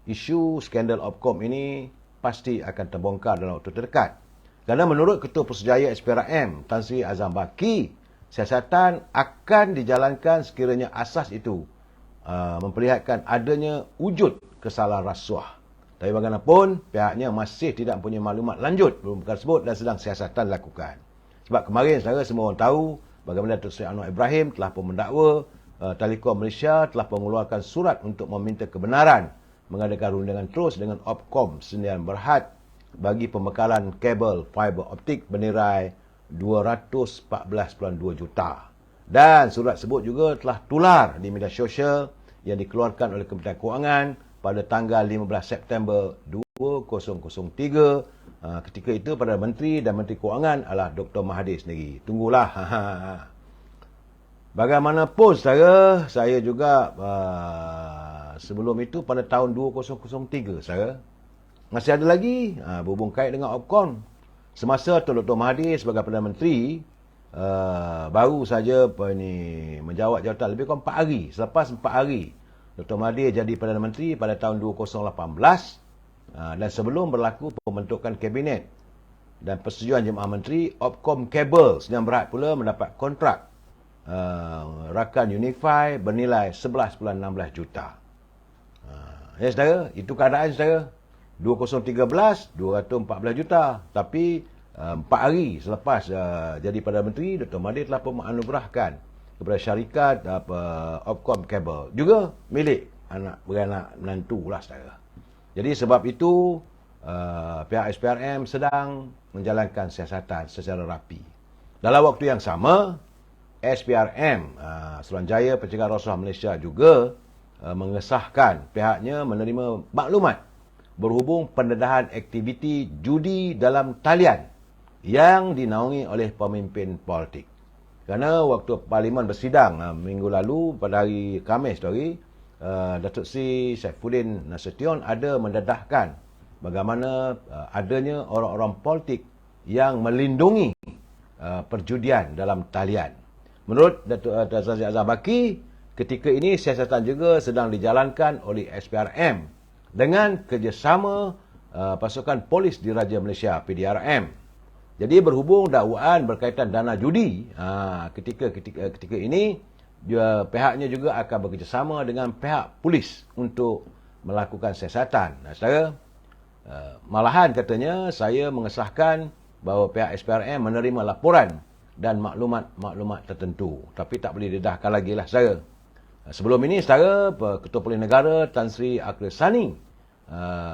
Speaker 1: isu skandal Opcom ini pasti akan terbongkar dalam waktu terdekat. Kerana menurut Ketua Putrajaya SPRM Tan Sri Azam Baki, siasatan akan dijalankan sekiranya asas itu memperlihatkan adanya wujud kesalahan rasuah. Tapi bagaimanapun, pihaknya masih tidak mempunyai maklumat lanjut belum perkara tersebut dan sedang siasatan dilakukan. Sebab kemarin saudara semua orang tahu bagaimana Datuk Seri Anwar Ibrahim telah pun mendakwa Telekom Malaysia telah mengeluarkan surat untuk meminta kebenaran mengadakan rundingan terus dengan Opcom Sdn Bhd bagi pembekalan kabel fiber optik bernilai 214.2 juta. Dan surat tersebut juga telah tular di media sosial yang dikeluarkan oleh Kementerian Kewangan pada tanggal 15 September 2003. Ketika itu Perdana Menteri dan Menteri Kewangan adalah Dr. Mahathir sendiri. Tunggulah. Bagaimanapun saya juga sebelum itu pada tahun 2003 masih ada lagi berhubung kait dengan Opcom. Semasa Dr. Mahathir sebagai Perdana Menteri baru saja menjawat jawatan lebih kurang 4 hari. Selepas 4 hari Dr. Mahathir jadi Perdana Menteri pada tahun 2018 dan sebelum berlaku pembentukan kabinet dan persetujuan Jemaah Menteri, Opcom Kabel Sdn Bhd pula mendapat kontrak rakan Unify bernilai 11.16 juta. Ya saudara, itu keadaan saudara. 2013 214 juta, tapi 4 hari selepas jadi Perdana Menteri, Dr. Mahathir telah menganugerahkan kepada syarikat Opcom Kabel, juga milik beranak menantu lah saudara. Jadi sebab itu pihak SPRM sedang menjalankan siasatan secara rapi. Dalam waktu yang sama, SPRM Suruhanjaya Pencegahan Rasuah Malaysia juga mengesahkan pihaknya menerima maklumat berhubung pendedahan aktiviti judi dalam talian yang dinaungi oleh pemimpin politik. Kerana waktu Parlimen bersidang minggu lalu pada hari Khamis tadi, Datuk Seri Saifuddin Nasution ada mendedahkan bagaimana adanya orang-orang politik yang melindungi perjudian dalam talian. Menurut Datuk Tan Sri Azhar Baki, ketika ini siasatan juga sedang dijalankan oleh SPRM dengan kerjasama pasukan polis diraja Malaysia PDRM. Jadi berhubung dakwaan berkaitan dana judi, ketika ini pihaknya juga akan bekerjasama dengan pihak polis untuk melakukan siasatan. Saudara, malahan katanya saya mengesahkan bahawa pihak SPRM menerima laporan dan maklumat-maklumat tertentu. Tapi tak boleh didedahkan lagi lah, saudara. Sebelum ini, saudara, Ketua Polis Negara Tan Sri Akhil Sani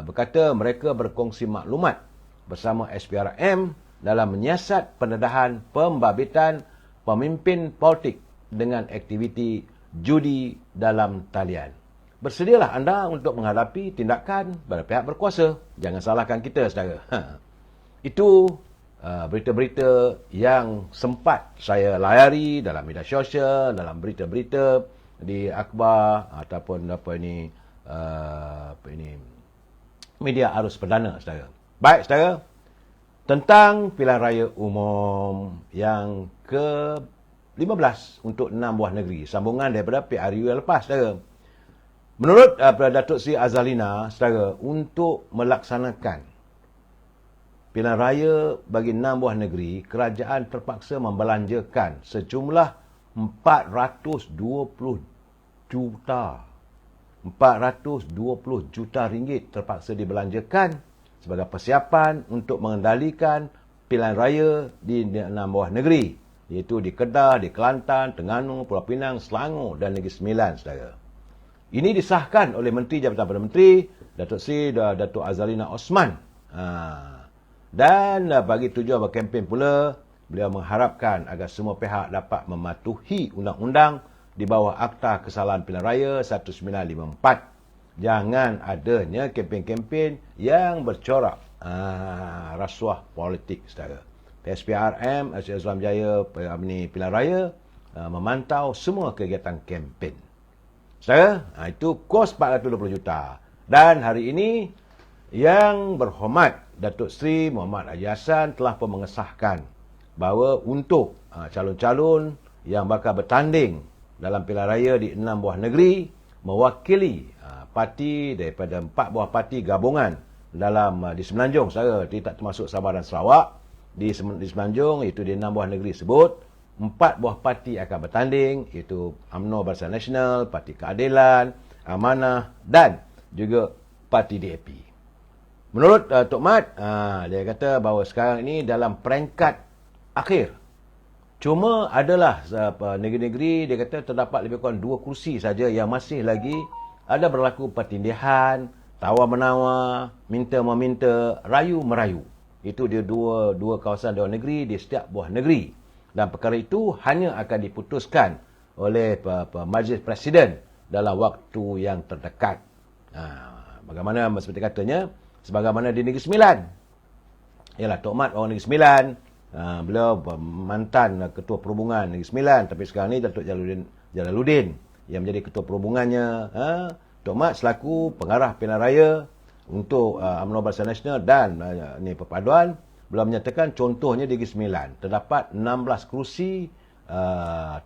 Speaker 1: berkata mereka berkongsi maklumat bersama SPRM dalam menyiasat pendedahan pembabitan pemimpin politik dengan aktiviti judi dalam talian. Bersedialah anda untuk menghadapi tindakan pada pihak berkuasa. Jangan salahkan kita, saudara. Itu berita-berita yang sempat saya layari dalam media sosial, dalam berita-berita di akhbar ataupun media arus perdana, saudara. Baik, saudara. Tentang pilihan raya umum yang ke-15 untuk 6 buah negeri. Sambungan daripada PRU yang lepas, saudara. Menurut Datuk Sri Azalina, saudara, untuk melaksanakan pilihan raya bagi 6 buah negeri, kerajaan terpaksa membelanjakan sejumlah 420 juta ringgit terpaksa dibelanjakan sebagai persiapan untuk mengendalikan pilihan raya di 6 buah negeri, iaitu di Kedah, di Kelantan, Terengganu, Pulau Pinang, Selangor dan Negeri Sembilan, saudara. Ini disahkan oleh Menteri Jabatan Perdana Menteri, Datuk Sri Datuk Azalina Osman. Dan bagi tujuan berkempen pula, beliau mengharapkan agar semua pihak dapat mematuhi undang-undang di bawah Akta Kesalahan Pilihan Raya 1954. Jangan adanya kempen-kempen yang bercorak rasuah politik, saudara. SPRM, Islam Jaya Pilihan Raya memantau semua kegiatan kempen. Saudara, itu kos 420 juta. Dan hari ini, Yang Berhormat Datuk Seri Muhammad Haji Hassan telah pun mengesahkan bahawa untuk calon-calon yang bakal bertanding dalam pilihan raya di 6 buah negeri, mewakili parti daripada 4 buah parti gabungan di Semenanjung, saudara. Dia tak termasuk Sabah dan Sarawak. Di Semenanjung, iaitu di 6 buah negeri sebut, 4 buah parti akan bertanding, iaitu UMNO Barisan Nasional, Parti Keadilan, Amanah dan juga Parti DAP. Menurut Tok Mat, dia kata bahawa sekarang ini dalam peringkat akhir. Cuma adalah negeri-negeri, dia kata terdapat lebih kurang 2 kursi saja yang masih lagi ada berlaku pertindihan, tawar-menawar, minta-meminta, rayu-merayu. Itu dia dua kawasan Dewan Negeri di setiap buah negeri. Dan perkara itu hanya akan diputuskan oleh Majlis Presiden dalam waktu yang terdekat. Bagaimana seperti katanya, sebagaimana di Negeri Sembilan. Ialah Tok Mat orang Negeri Sembilan. Beliau mantan Ketua Perhubungan Negeri Sembilan. Tapi sekarang ni Datuk Jalaluddin yang menjadi Ketua Perhubungannya. Tok Mat selaku pengarah pilihan raya untuk UMNO Barisan Nasional dan perpaduan, beliau menyatakan contohnya di Negeri Sembilan terdapat 16 kerusi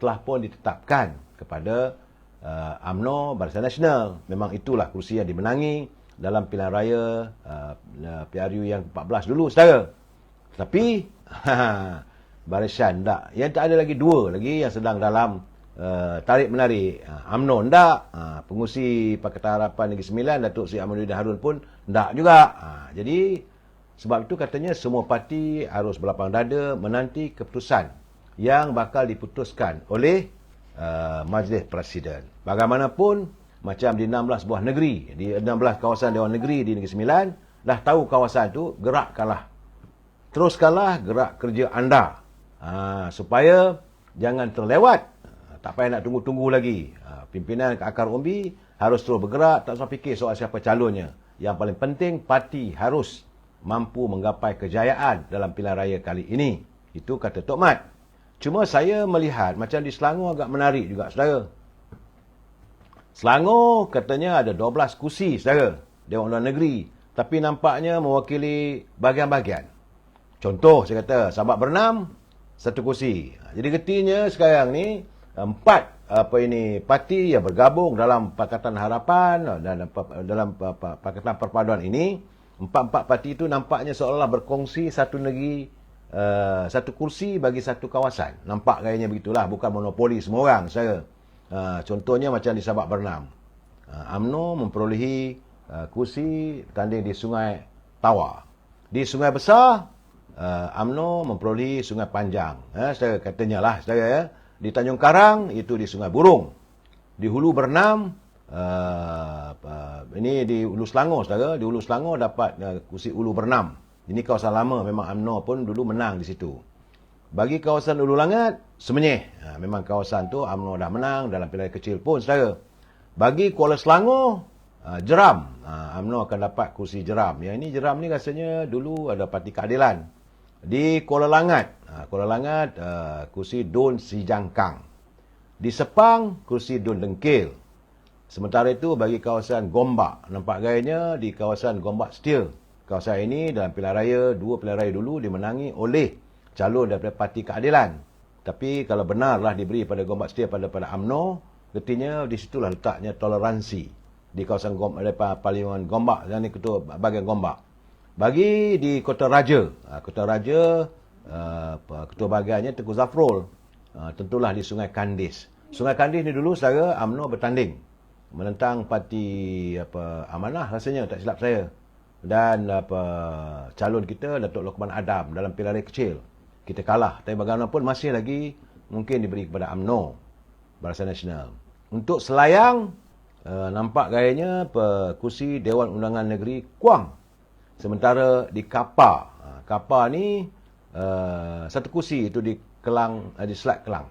Speaker 1: telah pun ditetapkan kepada UMNO Barisan Nasional. Memang itulah kerusi yang dimenangi dalam pilihan raya PRU yang 14 dulu, saudara. Tapi Barisan tak. Yang tak ada lagi 2 lagi yang sedang dalam tarik-menarik. UMNO tak. Pengurusi Pakatan Harapan Negeri Sembilan, Datuk Seri Amaluddin Harun pun tak juga. Jadi sebab itu katanya semua parti harus berlapang dada menanti keputusan yang bakal diputuskan oleh Majlis Presiden. Bagaimanapun, macam di 16 buah negeri, di 16 kawasan Dewan Negeri di Negeri Sembilan, dah tahu kawasan itu, gerakkanlah. Teruskanlah gerak kerja anda. Supaya jangan terlewat. Tak payah nak tunggu-tunggu lagi. Pimpinan akar umbi harus terus bergerak, tak usah fikir soal siapa calonnya. Yang paling penting, parti harus mampu menggapai kejayaan dalam pilihan raya kali ini. Itu kata Tok Mat. Cuma saya melihat macam di Selangor agak menarik juga, saudara. Selangor katanya ada 12 kursi, saudara, Dewan Undangan Negeri. Tapi nampaknya mewakili bahagian-bahagian. Contoh, saya kata, Sabak Bernam, satu kursi. Jadi getinya sekarang ni empat parti yang bergabung dalam Pakatan Harapan dan dalam Pakatan Perpaduan ini, empat-empat parti itu nampaknya seolah berkongsi satu negeri, satu kursi bagi satu kawasan. Nampak gayanya begitulah, bukan monopoli semua orang saya. Contohnya macam di Sabak Bernam. UMNO memperolehi kursi tanding di Sungai Tawa. Di Sungai Besar, UMNO memperolehi Sungai Panjang. Saya katanya lah, saya di Tanjung Karang itu di Sungai Burung. Di Hulu Bernam, ini di Hulu Selangor, saudara. Di Hulu Selangor dapat kursi Hulu Bernam. Ini kawasan lama, memang UMNO pun dulu menang di situ. Bagi kawasan Hulu Langat, Semenyih. Memang kawasan tu UMNO dah menang dalam pilihan kecil pun, saudara. Bagi Kuala Selangor, Jeram. UMNO akan dapat kursi Jeram. Yang ini Jeram ni rasanya dulu ada Parti Keadilan. Di Kuala Langat, kursi Dun Sijangkang. Di Sepang, kursi Dun Dengkil. Sementara itu bagi kawasan Gombak, nampak gayanya di kawasan Gombak Steel. Kawasan ini dalam pilihan raya, dua pilihan raya dulu dimenangi oleh calon daripada Parti Keadilan. Tapi kalau benarlah diberi pada Gombak Steel pada UMNO, artinya di situlah letaknya toleransi di kawasan Parlimen Gombak, dan ini ketua bahagian Gombak. Bagi di Kota Raja, ketua bahagiannya Tengku Zafrul, tentulah di Sungai Kandis. Sungai Kandis ni dulu saudara UMNO bertanding menentang Parti Amanah rasanya, tak silap saya. Dan calon kita Datuk Lokman Adam dalam pilihan raya kecil. Kita kalah, tapi bagaimanapun masih lagi mungkin diberi kepada UMNO, Barisan Nasional. Untuk Selayang, nampak gayanya kursi Dewan Undangan Negeri Kuang. Sementara di Kapar, Kapar ni satu kursi itu di Kelang, di Selat Kelang.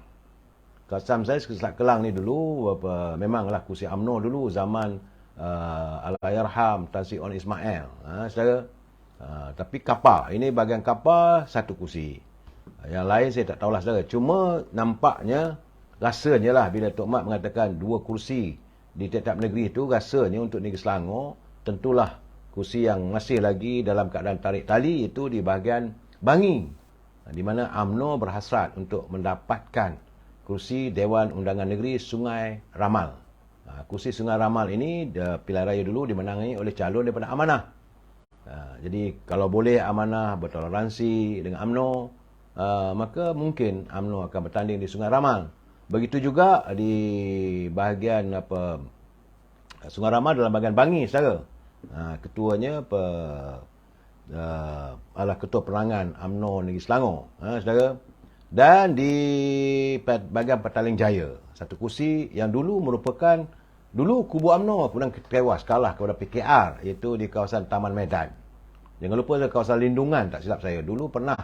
Speaker 1: Kawasan saya Selat Kelang ni dulu memanglah kursi UMNO dulu zaman Allahyarham Tan Sri On Ismail. Saudara. Tapi Kapar, ini bahagian Kapar satu kursi. Yang lain saya tak tahulah saudara. Cuma nampaknya, rasanya lah bila Tok Mat mengatakan dua kursi di tiap-tiap negeri itu, rasanya untuk negeri Selangor tentulah kursi yang masih lagi dalam keadaan tarik tali itu di bahagian Bangi, di mana UMNO berhasrat untuk mendapatkan kursi Dewan Undangan Negeri Sungai Ramal. Kursi Sungai Ramal ini pilihan raya dulu dimenangi oleh calon daripada Amanah. Jadi kalau boleh Amanah bertoleransi dengan UMNO, maka mungkin UMNO akan bertanding di Sungai Ramal. Begitu juga di bahagian Sungai Ramal dalam bahagian Bangi, saudara. Ketuanya adalah Ketua Penerangan UMNO Negeri Selangor, saudara. Dan di bahagian Petaling Jaya, satu kursi yang dulu merupakan kubu UMNO kemudian tewas kalah kepada PKR, iaitu di kawasan Taman Medan. Jangan lupa kawasan lindungan, tak silap saya, dulu pernah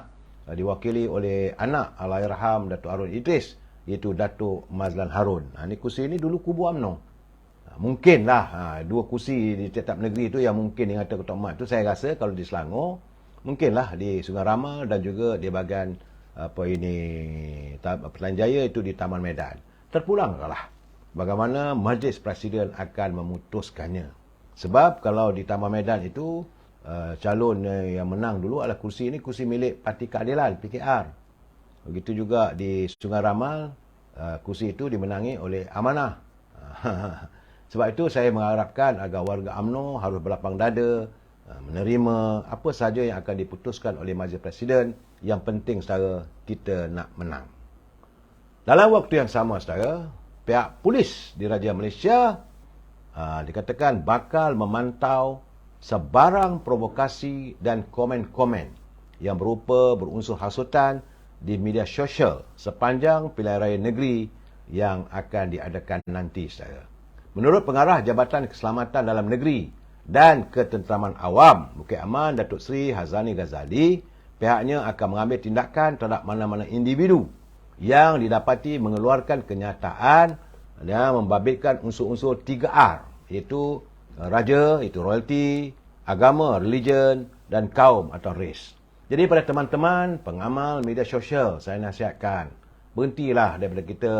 Speaker 1: diwakili oleh anak Allahyarham Datuk Harun Idris, iaitu Datuk Mazlan Harun. Ini kursi ini dulu kubu UMNO. Mungkinlah dua kursi di tiap-tiap negeri itu yang mungkin yang kata Ketua Mat itu, saya rasa kalau di Selangor mungkinlah di Sungai Ramal dan juga di bahagian Petaling Jaya itu di Taman Medan. Terpulanglah bagaimana Majlis Presiden akan memutuskannya. Sebab kalau di Taman Medan itu calon yang menang dulu adalah kursi ini kursi milik Parti Keadilan PKR. Begitu juga di Sungai Ramal, kursi itu dimenangi oleh Amanah. Sebab itu saya mengharapkan agar warga UMNO harus berlapang dada, menerima apa sahaja yang akan diputuskan oleh Majlis Presiden. Yang penting saudara, kita nak menang. Dalam waktu yang sama saudara, pihak polis di Raja Malaysia dikatakan bakal memantau sebarang provokasi dan komen-komen yang berupa berunsur hasutan di media sosial sepanjang pilihan raya negeri yang akan diadakan nanti saudara. Menurut Pengarah Jabatan Keselamatan Dalam Negeri dan Ketenteraman Awam Bukit Aman, Datuk Seri Hazani Ghazali, pihaknya akan mengambil tindakan terhadap mana-mana individu yang didapati mengeluarkan kenyataan dan membabitkan unsur-unsur 3R, iaitu raja, itu royalty, agama, religion, dan kaum atau race. Jadi pada teman-teman pengamal media sosial, saya nasihatkan, berhentilah daripada kita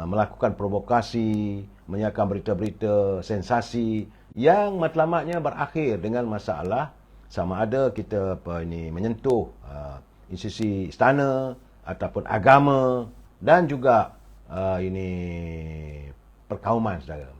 Speaker 1: melakukan provokasi, menyiarkan berita-berita sensasi yang matlamatnya berakhir dengan masalah sama ada kita menyentuh institusi istana ataupun agama dan juga ini perkauman, saudara.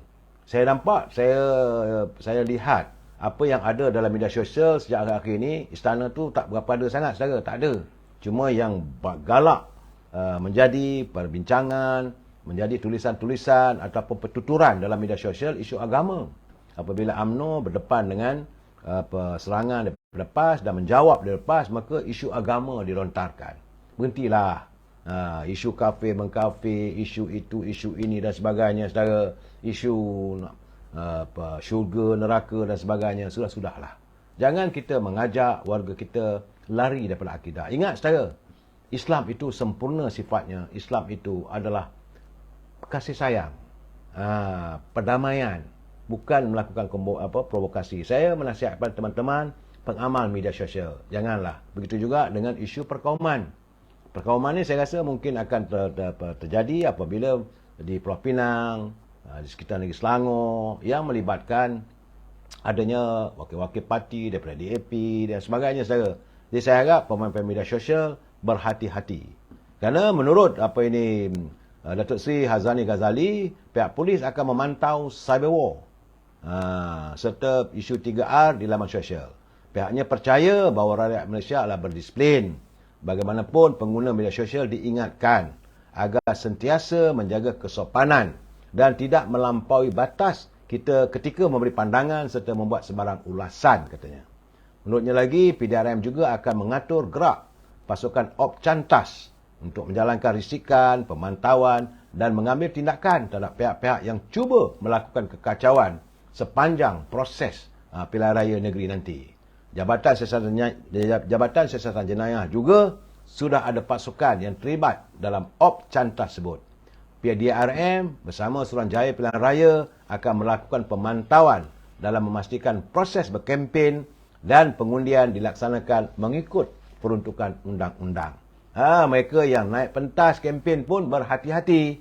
Speaker 1: Saya nampak, saya lihat apa yang ada dalam media sosial sejak akhir-akhir ini, istana tu tak berapa ada sangat, saudara. Tak ada. Cuma yang galak menjadi perbincangan, menjadi tulisan-tulisan ataupun pertuturan dalam media sosial isu agama. Apabila UMNO berdepan dengan serangan daripada PAS dan menjawab daripada PAS, maka isu agama dilontarkan. Berhentilah. Isu kafir mengkafir, isu itu, isu ini dan sebagainya, saudara. Isu syurga, neraka dan sebagainya. Sudah-sudahlah. Jangan kita mengajak warga kita lari daripada akidah. Ingat, saudara, Islam itu sempurna sifatnya. Islam itu adalah kasih sayang, perdamaian, bukan melakukan provokasi. Saya menasihat kepada teman-teman pengamal media sosial, janganlah. Begitu juga dengan isu perkauman. Perkauman ini saya rasa mungkin akan terjadi apabila di Pulau Pinang, di sekitar negeri Selangor, yang melibatkan adanya wakil-wakil parti daripada DAP dan sebagainya, saudara. Jadi saya harap pemain-pemain media sosial berhati-hati. Kerana menurut Datuk Seri Hazani Ghazali, pihak polis akan memantau cyber war serta isu 3R di laman sosial. Pihaknya percaya bahawa rakyat Malaysia adalah berdisiplin. Bagaimanapun, pengguna media sosial diingatkan agar sentiasa menjaga kesopanan dan tidak melampaui batas kita ketika memberi pandangan serta membuat sebarang ulasan, katanya. Menurutnya lagi, PDRM juga akan mengatur gerak pasukan Op Cantas untuk menjalankan risikan, pemantauan dan mengambil tindakan terhadap pihak-pihak yang cuba melakukan kekacauan sepanjang proses pilihan raya negeri nanti. Jabatan Siasatan Jenayah juga sudah ada pasukan yang terlibat dalam Op Cantas tersebut. PDRM bersama Suruhanjaya Pilihan Raya akan melakukan pemantauan dalam memastikan proses berkempen dan pengundian dilaksanakan mengikut peruntukan undang-undang. Mereka yang naik pentas kempen pun berhati-hati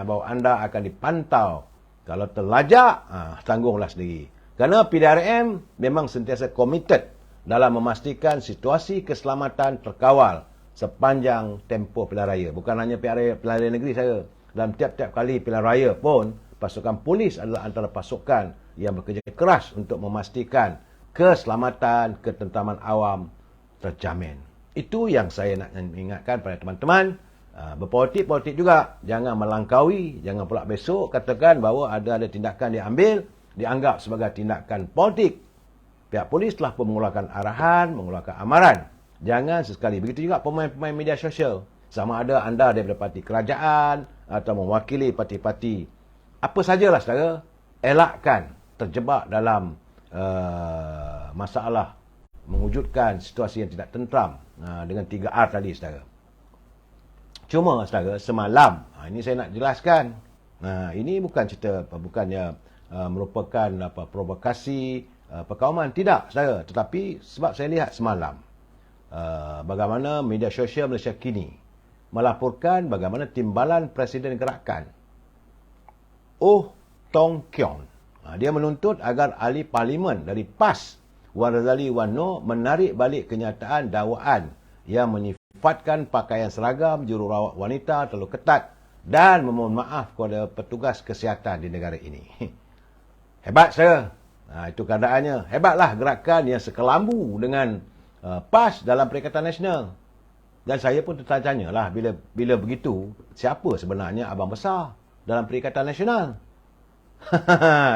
Speaker 1: bahawa anda akan dipantau. Kalau terlajak, tanggunglah sendiri. Kerana PDRM memang sentiasa komited dalam memastikan situasi keselamatan terkawal sepanjang tempoh pilihan raya. Bukan hanya pilihan raya negeri saya. Dalam tiap-tiap kali pilihan raya pun, pasukan polis adalah antara pasukan yang bekerja keras untuk memastikan keselamatan ketentaman awam terjamin. Itu yang saya nak ingatkan pada teman-teman. Berpolitik juga. Jangan melangkaui. Jangan pula besok katakan bahawa ada tindakan diambil, dianggap sebagai tindakan politik. Pihak polis telah pun mengeluarkan arahan, mengeluarkan amaran. Jangan sesekali. Begitu juga pemain-pemain media sosial. Sama ada anda daripada parti kerajaan atau mewakili parti-parti. Apa sajalah, saudara. Elakkan terjebak dalam masalah mewujudkan situasi yang tidak tentram dengan 3R tadi, saudara. Cuma, saudara, semalam, ini saya nak jelaskan. Ini bukan cerita, bukannya merupakan provokasi perkauman. Tidak, saudara. Tetapi sebab saya lihat semalam bagaimana media sosial Malaysia kini melaporkan bagaimana timbalan Presiden Gerakan Oh Tong Keong, dia menuntut agar ahli parlimen dari PAS Wan Razali Wan Noor menarik balik kenyataan dakwaan yang menyifatkan pakaian seragam jururawat wanita terlalu ketat dan memohon maaf kepada petugas kesihatan di negara ini. Hebat, saya. Itu keadaannya. Hebatlah gerakan yang sekelambu dengan PAS dalam Perikatan Nasional. Dan saya pun tertanya lah, bila begitu, siapa sebenarnya abang besar dalam Perikatan Nasional?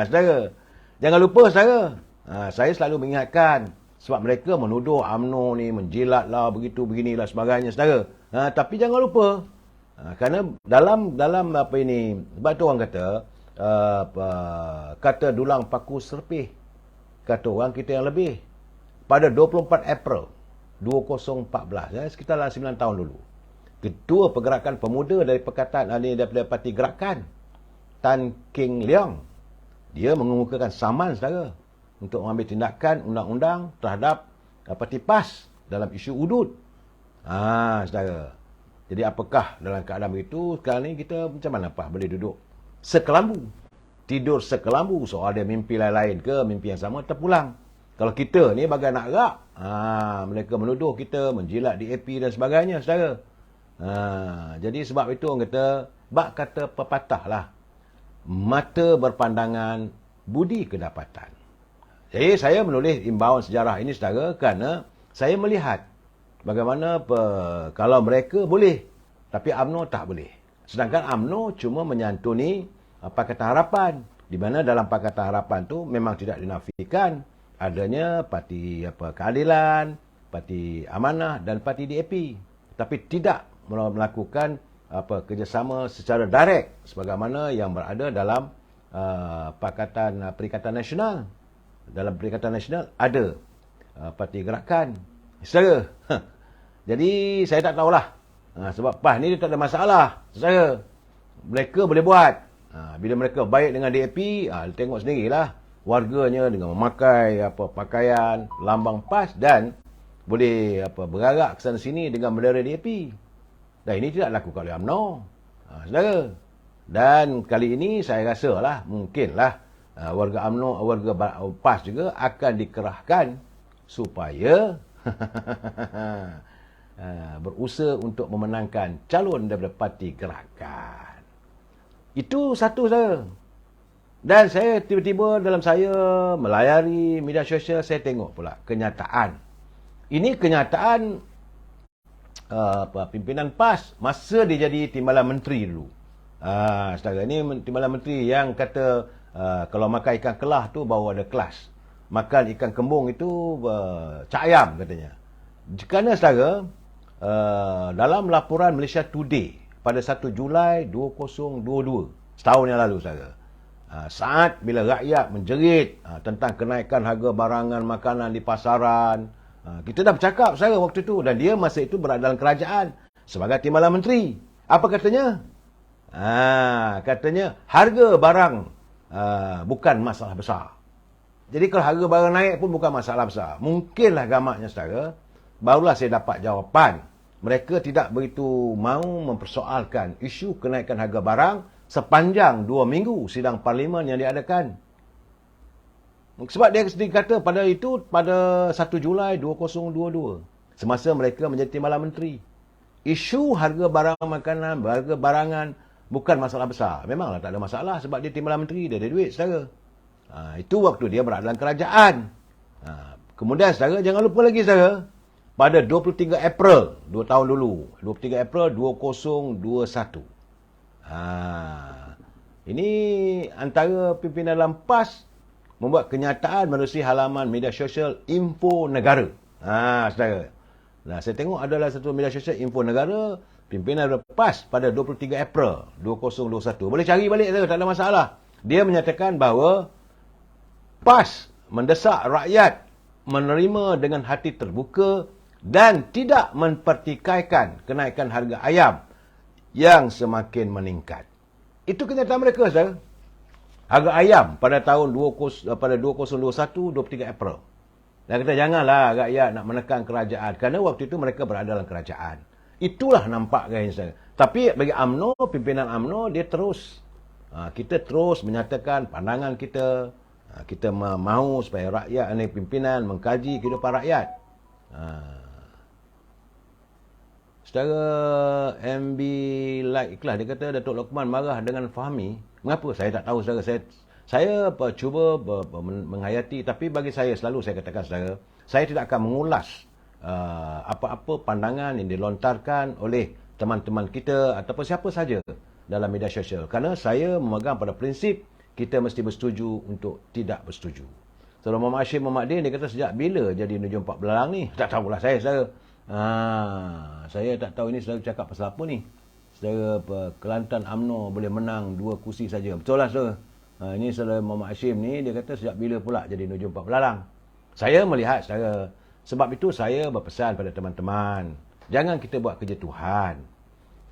Speaker 1: Saudara, jangan lupa, saudara. Saya selalu mengingatkan sebab mereka menuduh UMNO ni menjilat lah, begitu beginilah sebagainya, saudara. Tapi jangan lupa, kerana dalam apa ini, sebab tu orang kata dulang paku serpih, kata orang kita yang lebih. Pada 24 April 2014, sekitar 9 tahun dulu, Ketua Pergerakan Pemuda dari Perkataan daripada Parti Gerakan, Tan King Leong, dia mengemukakan saman, saudara, untuk mengambil tindakan undang-undang terhadap Parti PAS dalam isu hudud. Saudara. Jadi apakah dalam keadaan begitu, sekarang ni kita macam mana boleh duduk sekelambu, tidur sekelambu, soal dia mimpi lain-lain ke, mimpi yang sama, terpulang. Kalau kita ni bagai nak rak, mereka menuduh kita menjilat DAP dan sebagainya, saudara. Jadi sebab itu orang kata, bak kata pepatah lah, mata berpandangan, budi kedapatan. Jadi saya menulis imbauan sejarah ini, saudara, kerana saya melihat bagaimana kalau mereka boleh, tapi UMNO tak boleh. Sedangkan UMNO cuma menyantuni Pakatan Harapan, di mana dalam Pakatan Harapan tu memang tidak dinafikan adanya Parti Keadilan, Parti Amanah dan Parti DAP. Tapi tidak melakukan kerjasama secara direct sebagaimana yang berada dalam Perikatan Nasional. Dalam Perikatan Nasional ada Parti Gerakan. Saudara. Jadi saya tak tahulah. Sebab PAS ni dia tak ada masalah. Saudara. Mereka boleh buat. Bila mereka baik dengan DAP, tengok sendirilah. Warganya dengan memakai pakaian lambang PAS dan boleh bergerak ke sana sini dengan bendera DAP. Dan ini tidak dilakukan oleh UMNO. Saudara. Dan kali ini saya rasalah mungkinlah warga UMNO, warga PAS juga akan dikerahkan supaya berusaha untuk memenangkan calon daripada Parti Gerakan. Itu satu, saudara. Dan saya tiba-tiba dalam saya melayari media sosial, saya tengok pula kenyataan. Ini kenyataan pimpinan PAS masa dia jadi timbalan menteri dulu. Saudara, ini timbalan menteri yang kata kalau makan ikan kelah tu baru ada kelas. Makan ikan kembung itu cak ayam katanya. Kerana saudara, dalam laporan Malaysia Today pada 1 Julai 2022, setahun yang lalu, saudara, saat bila rakyat menjerit tentang kenaikan harga barangan makanan di pasaran, kita dah bercakap, saudara, waktu itu, dan dia masa itu berada dalam kerajaan sebagai timbalan menteri. Apa katanya? Katanya harga barang bukan masalah besar. Jadi kalau harga barang naik pun bukan masalah besar. Mungkinlah gamaknya, saudara, barulah saya dapat jawapan. Mereka tidak begitu mahu mempersoalkan isu kenaikan harga barang sepanjang 2 minggu sidang parlimen yang diadakan. Sebab dia sendiri kata pada 1 Julai 2022, semasa mereka menjadi timbalan menteri, isu harga barang makanan, harga barangan bukan masalah besar. Memanglah tak ada masalah sebab dia timbalan menteri, dia ada duit, saudara. Itu waktu dia berada dalam kerajaan. Kemudian, saudara, jangan lupa lagi, saudara, pada 23 April 2 tahun dulu, 23 April 2021. Ini antara pimpinan dalam PAS membuat kenyataan menerusi halaman media sosial Info Negara. Saudara. Nah, saya tengok adalah satu media sosial Info Negara, pimpinan PAS pada 23 April 2021. Boleh cari balik, saudara, tak ada masalah. Dia menyatakan bahawa PAS mendesak rakyat menerima dengan hati terbuka dan tidak mempertikaikan kenaikan harga ayam yang semakin meningkat. Itu kenyataan mereka, saudara. Harga ayam pada tahun 2021, 23 April. Dan kata janganlah rakyat nak menekan kerajaan kerana waktu itu mereka berada dalam kerajaan. Itulah nampak, guys, saudara. Tapi bagi UMNO, pimpinan UMNO, dia terus kita terus menyatakan pandangan kita. Kita mahu supaya rakyat ini pimpinan mengkaji kehidupan rakyat. Secara MB like ikhlas, dia kata Datuk Lokman marah dengan Fahmi. Mengapa? Saya tak tahu, saudara. Saya cuba menghayati, tapi bagi saya selalu saya katakan, saudara, saya tidak akan mengulas apa-apa pandangan yang dilontarkan oleh teman-teman kita ataupun siapa saja dalam media sosial. Kerana saya memegang pada prinsip kita mesti bersetuju untuk tidak bersetuju. Saudara Muhammad Hashim Muhammad Din, dia kata sejak bila jadi Nujum 4 Belalang ni? Tak tahulah saya, saudara. Saya tak tahu ini saudara cakap pasal apa ni. Saudara Kelantan UMNO boleh menang 2 kursi saja. Betul lah, saudara. Ini saudara Muhammad Hashim ni, dia kata sejak bila pula jadi Nujum 4 Belalang? Saya melihat, saudara, sebab itu saya berpesan pada teman-teman, jangan kita buat kerja Tuhan.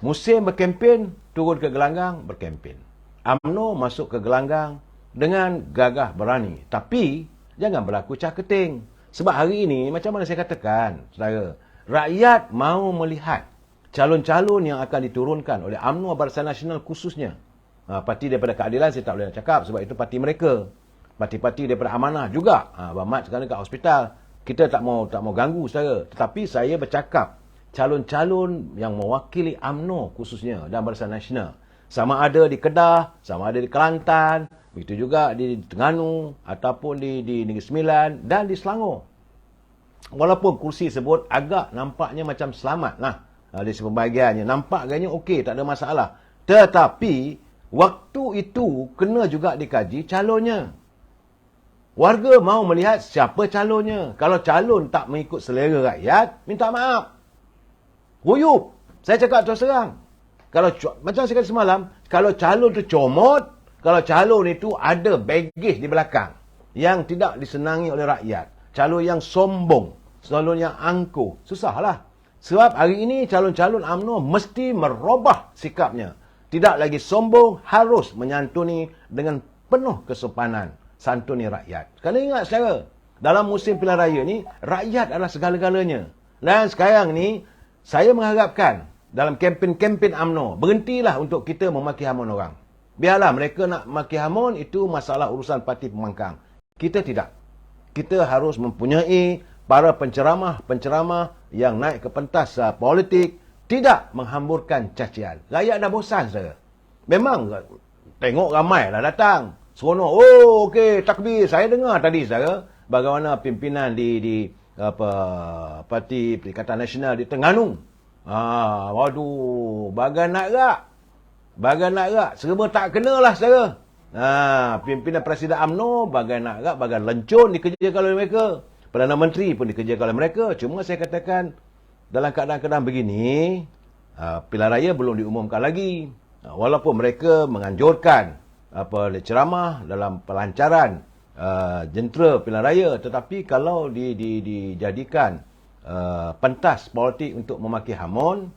Speaker 1: Musim berkempen, turun ke gelanggang, berkempen. UMNO masuk ke gelanggang dengan gagah berani. Tapi, jangan berlaku caketing. Sebab hari ini, macam mana saya katakan, saudara, rakyat mahu melihat calon-calon yang akan diturunkan oleh UMNO Barisan Nasional khususnya. Parti daripada Keadilan saya tak boleh nak cakap sebab itu parti mereka. parti-parti daripada Amanah juga. Abang Mat sekarang kat hospital. Kita tak mau ganggu saudara. Tetapi saya bercakap calon-calon yang mewakili UMNO khususnya dan Barisan Nasional. Sama ada di Kedah, sama ada di Kelantan, begitu juga di Terengganu ataupun di Negeri Sembilan dan di Selangor. Walaupun kursi sebut agak nampaknya macam selamat lah. Dari sepembahagiannya. Nampak agaknya okey, tak ada masalah. Tetapi, waktu itu kena juga dikaji calonnya. Warga mahu melihat siapa calonnya. Kalau calon tak mengikut selera rakyat, minta maaf. Huyup. Saya cakap terus terang. Kalau macam saya kata semalam, kalau calon tu comot, kalau calon itu ada baggage di belakang yang tidak disenangi oleh rakyat. Calon yang sombong, calon yang angkuh, susahlah. Sebab hari ini calon-calon UMNO mesti merubah sikapnya. Tidak lagi sombong, harus menyantuni dengan penuh kesopanan. Santuni rakyat. Kena ingat saudara, dalam musim pilihan raya ni, rakyat adalah segala-galanya. Dan sekarang ni, saya mengharapkan dalam kempen-kempen UMNO, berhentilah untuk kita memaki hamun orang. Biarlah mereka nak maki hamun, itu masalah urusan parti pembangkang. Kita tidak. Kita harus mempunyai para penceramah-penceramah yang naik ke pentas politik, tidak menghamburkan cacian. Rakyat dah bosan saudara. Memang tengok ramai lah datang. Seronok, oh okey, takbir. Saya dengar tadi saudara, bagaimana pimpinan di Parti Perikatan Nasional di Terengganu. Waduh, bagai nak rak. Bagai nak rak. Serba tak kenalah saudara. Pimpinan Presiden UMNO, bagai nak rak, bagai lencun dikerjakan oleh mereka. Perdana Menteri pun dikerjakan oleh mereka. Cuma saya katakan, dalam keadaan-keadaan begini, pilihan raya belum diumumkan lagi. Walaupun mereka menganjurkan ceramah dalam pelancaran jentera pilihan raya, tetapi kalau dijadikan pentas politik untuk memaki hamun,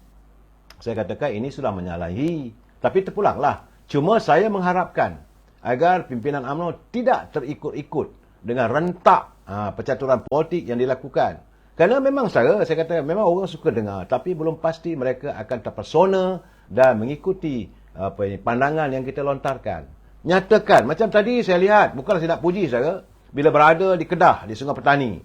Speaker 1: saya katakan ini sudah menyalahi. Tapi terpulanglah. Cuma saya mengharapkan agar pimpinan UMNO tidak terikut-ikut dengan rentak percaturan politik yang dilakukan. Kerana memang saya kata memang orang suka dengar, tapi belum pasti mereka akan terpesona dan mengikuti pandangan yang kita lontarkan. Nyatakan, macam tadi saya lihat, bukanlah saya nak puji saya, bila berada di Kedah, di Sungai Petani,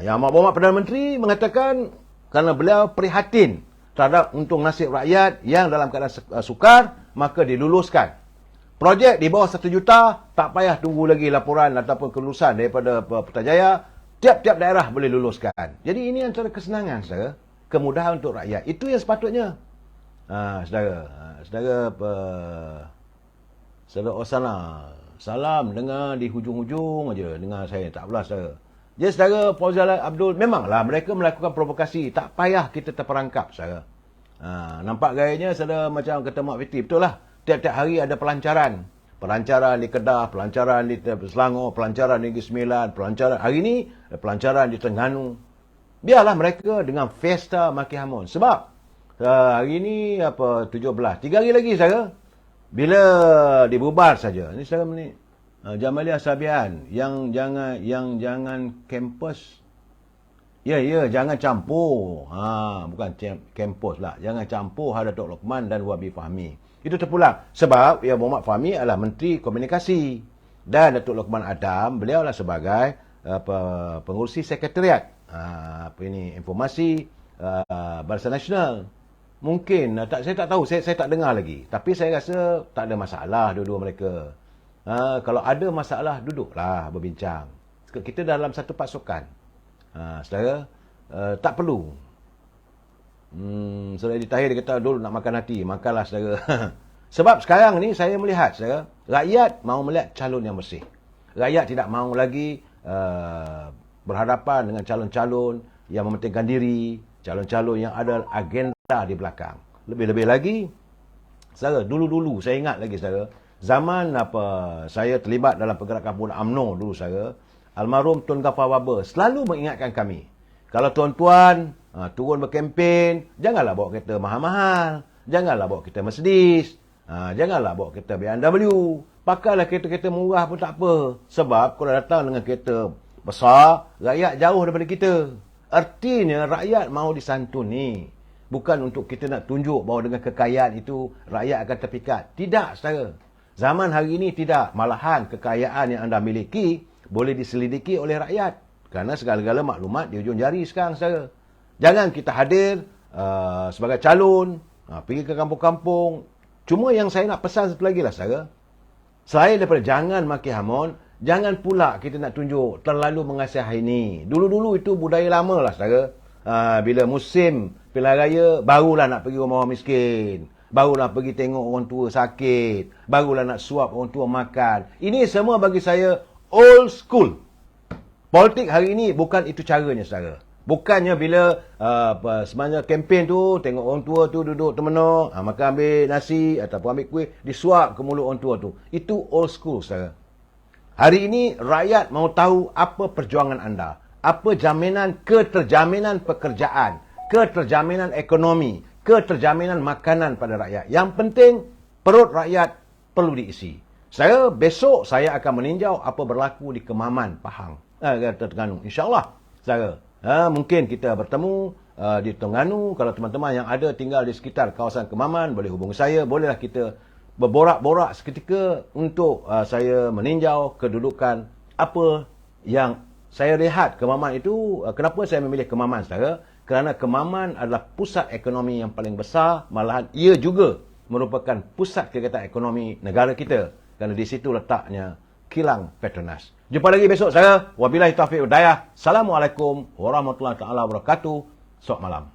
Speaker 1: yang Amat Perdana Menteri mengatakan kerana beliau prihatin terhadap untung nasib rakyat yang dalam keadaan sukar, maka diluluskan. Projek di bawah 1 juta, tak payah tunggu lagi laporan ataupun kelulusan daripada Putrajaya. Tiap-tiap daerah boleh luluskan. Jadi ini antara kesenangan, saudara. Kemudahan untuk rakyat. Itu yang sepatutnya. Saudara Osana, salam dengar di hujung-hujung aja dengar saya. Tak apalah, saudara. Jadi saudara Fauzal Abdul, memanglah mereka melakukan provokasi. Tak payah kita terperangkap, saudara. Nampak gayanya, saudara, macam kata Mak Fiti. Betul lah. Tiap-tiap hari ada pelancaran. Pelancaran di Kedah, pelancaran di Selangor, pelancaran di Negeri Sembilan, pelancaran hari ini, pelancaran di Terengganu. Biarlah mereka dengan festa maki hamun. Sebab hari ini 17, 3 hari lagi saja. Bila dibubar saja. Ini saya ni Jamalia Sabian yang jangan kampus. Ya, jangan campur. Bukan kampus lah. Jangan campur Datuk Lokman dan Wabi Fahmi. Itu terpulang. Sebab Muhammad Fahmi adalah Menteri Komunikasi. Dan Datuk Lokman Adam, beliau adalah sebagai pengurusi sekretariat. Informasi Barisan Nasional. Mungkin, saya tak tahu, saya tak dengar lagi. Tapi saya rasa tak ada masalah dua-dua mereka. Kalau ada masalah, duduklah berbincang. Kita dalam satu pasukan. Saudara, tak perlu. Saudara Edi Tahir dia kata, dulu nak makan hati, makanlah saudara. Sebab sekarang ni saya melihat, saudara, rakyat mahu melihat calon yang bersih. Rakyat tidak mahu lagi berhadapan dengan calon-calon yang mementingkan diri, calon-calon yang ada agenda di belakang. Lebih-lebih lagi, saudara, dulu-dulu saya ingat lagi, saudara, zaman saya terlibat dalam pergerakan pemuda UMNO dulu, saudara, almarhum Tun Ghaffar Wabber selalu mengingatkan kami, kalau tuan-tuan turun berkempen, janganlah bawa kereta mahal-mahal, janganlah bawa kereta Mercedes, janganlah bawa kereta BMW, pakailah kereta-kereta murah pun tak apa. Sebab kalau datang dengan kereta besar, rakyat jauh daripada kita. Artinya rakyat mahu disantuni. Bukan untuk kita nak tunjuk bahawa dengan kekayaan itu rakyat akan terpikat. Tidak, saudara. Zaman hari ini tidak. Malahan kekayaan yang anda miliki boleh diselidiki oleh rakyat. Kerana segala-gala maklumat di ujung jari sekarang, saudara. Jangan kita hadir sebagai calon, pergi ke kampung-kampung. Cuma yang saya nak pesan satu lagi lah, saudara. Selain daripada jangan maki hamun, jangan pula kita nak tunjuk terlalu mengasihani. Dulu-dulu itu budaya lama lah, saudara. Bila musim pilihan raya, barulah nak pergi rumah orang miskin. Barulah pergi tengok orang tua sakit. Barulah nak suap orang tua makan. Ini semua bagi saya old school. Politik hari ini bukan itu caranya, saudara. Bukannya bila sebenarnya kempen tu, tengok orang tua tu duduk termenung, maka ambil nasi ataupun ambil kuih, disuap ke mulut orang tua tu. Itu old school, saudara. Hari ini rakyat mahu tahu apa perjuangan anda. Apa jaminan keterjaminan pekerjaan, keterjaminan ekonomi, keterjaminan makanan pada rakyat. Yang penting perut rakyat perlu diisi. Besok saya akan meninjau apa berlaku di Kemaman, Pahang, Terengganu. InsyaAllah, saudara. Mungkin kita bertemu di Terengganu. Kalau teman-teman yang ada tinggal di sekitar kawasan Kemaman, boleh hubungi saya. Bolehlah kita berborak-borak seketika untuk saya meninjau kedudukan apa yang saya lihat Kemaman itu. Kenapa saya memilih Kemaman, saudara? Kerana Kemaman adalah pusat ekonomi yang paling besar. Malahan ia juga merupakan pusat kegiatan ekonomi negara kita. Kerana di situ letaknya kilang Petronas. Jumpa lagi besok, saudara. Wabillahi taufiq wal hidayah. Assalamualaikum warahmatullahi wabarakatuh. Selamat malam.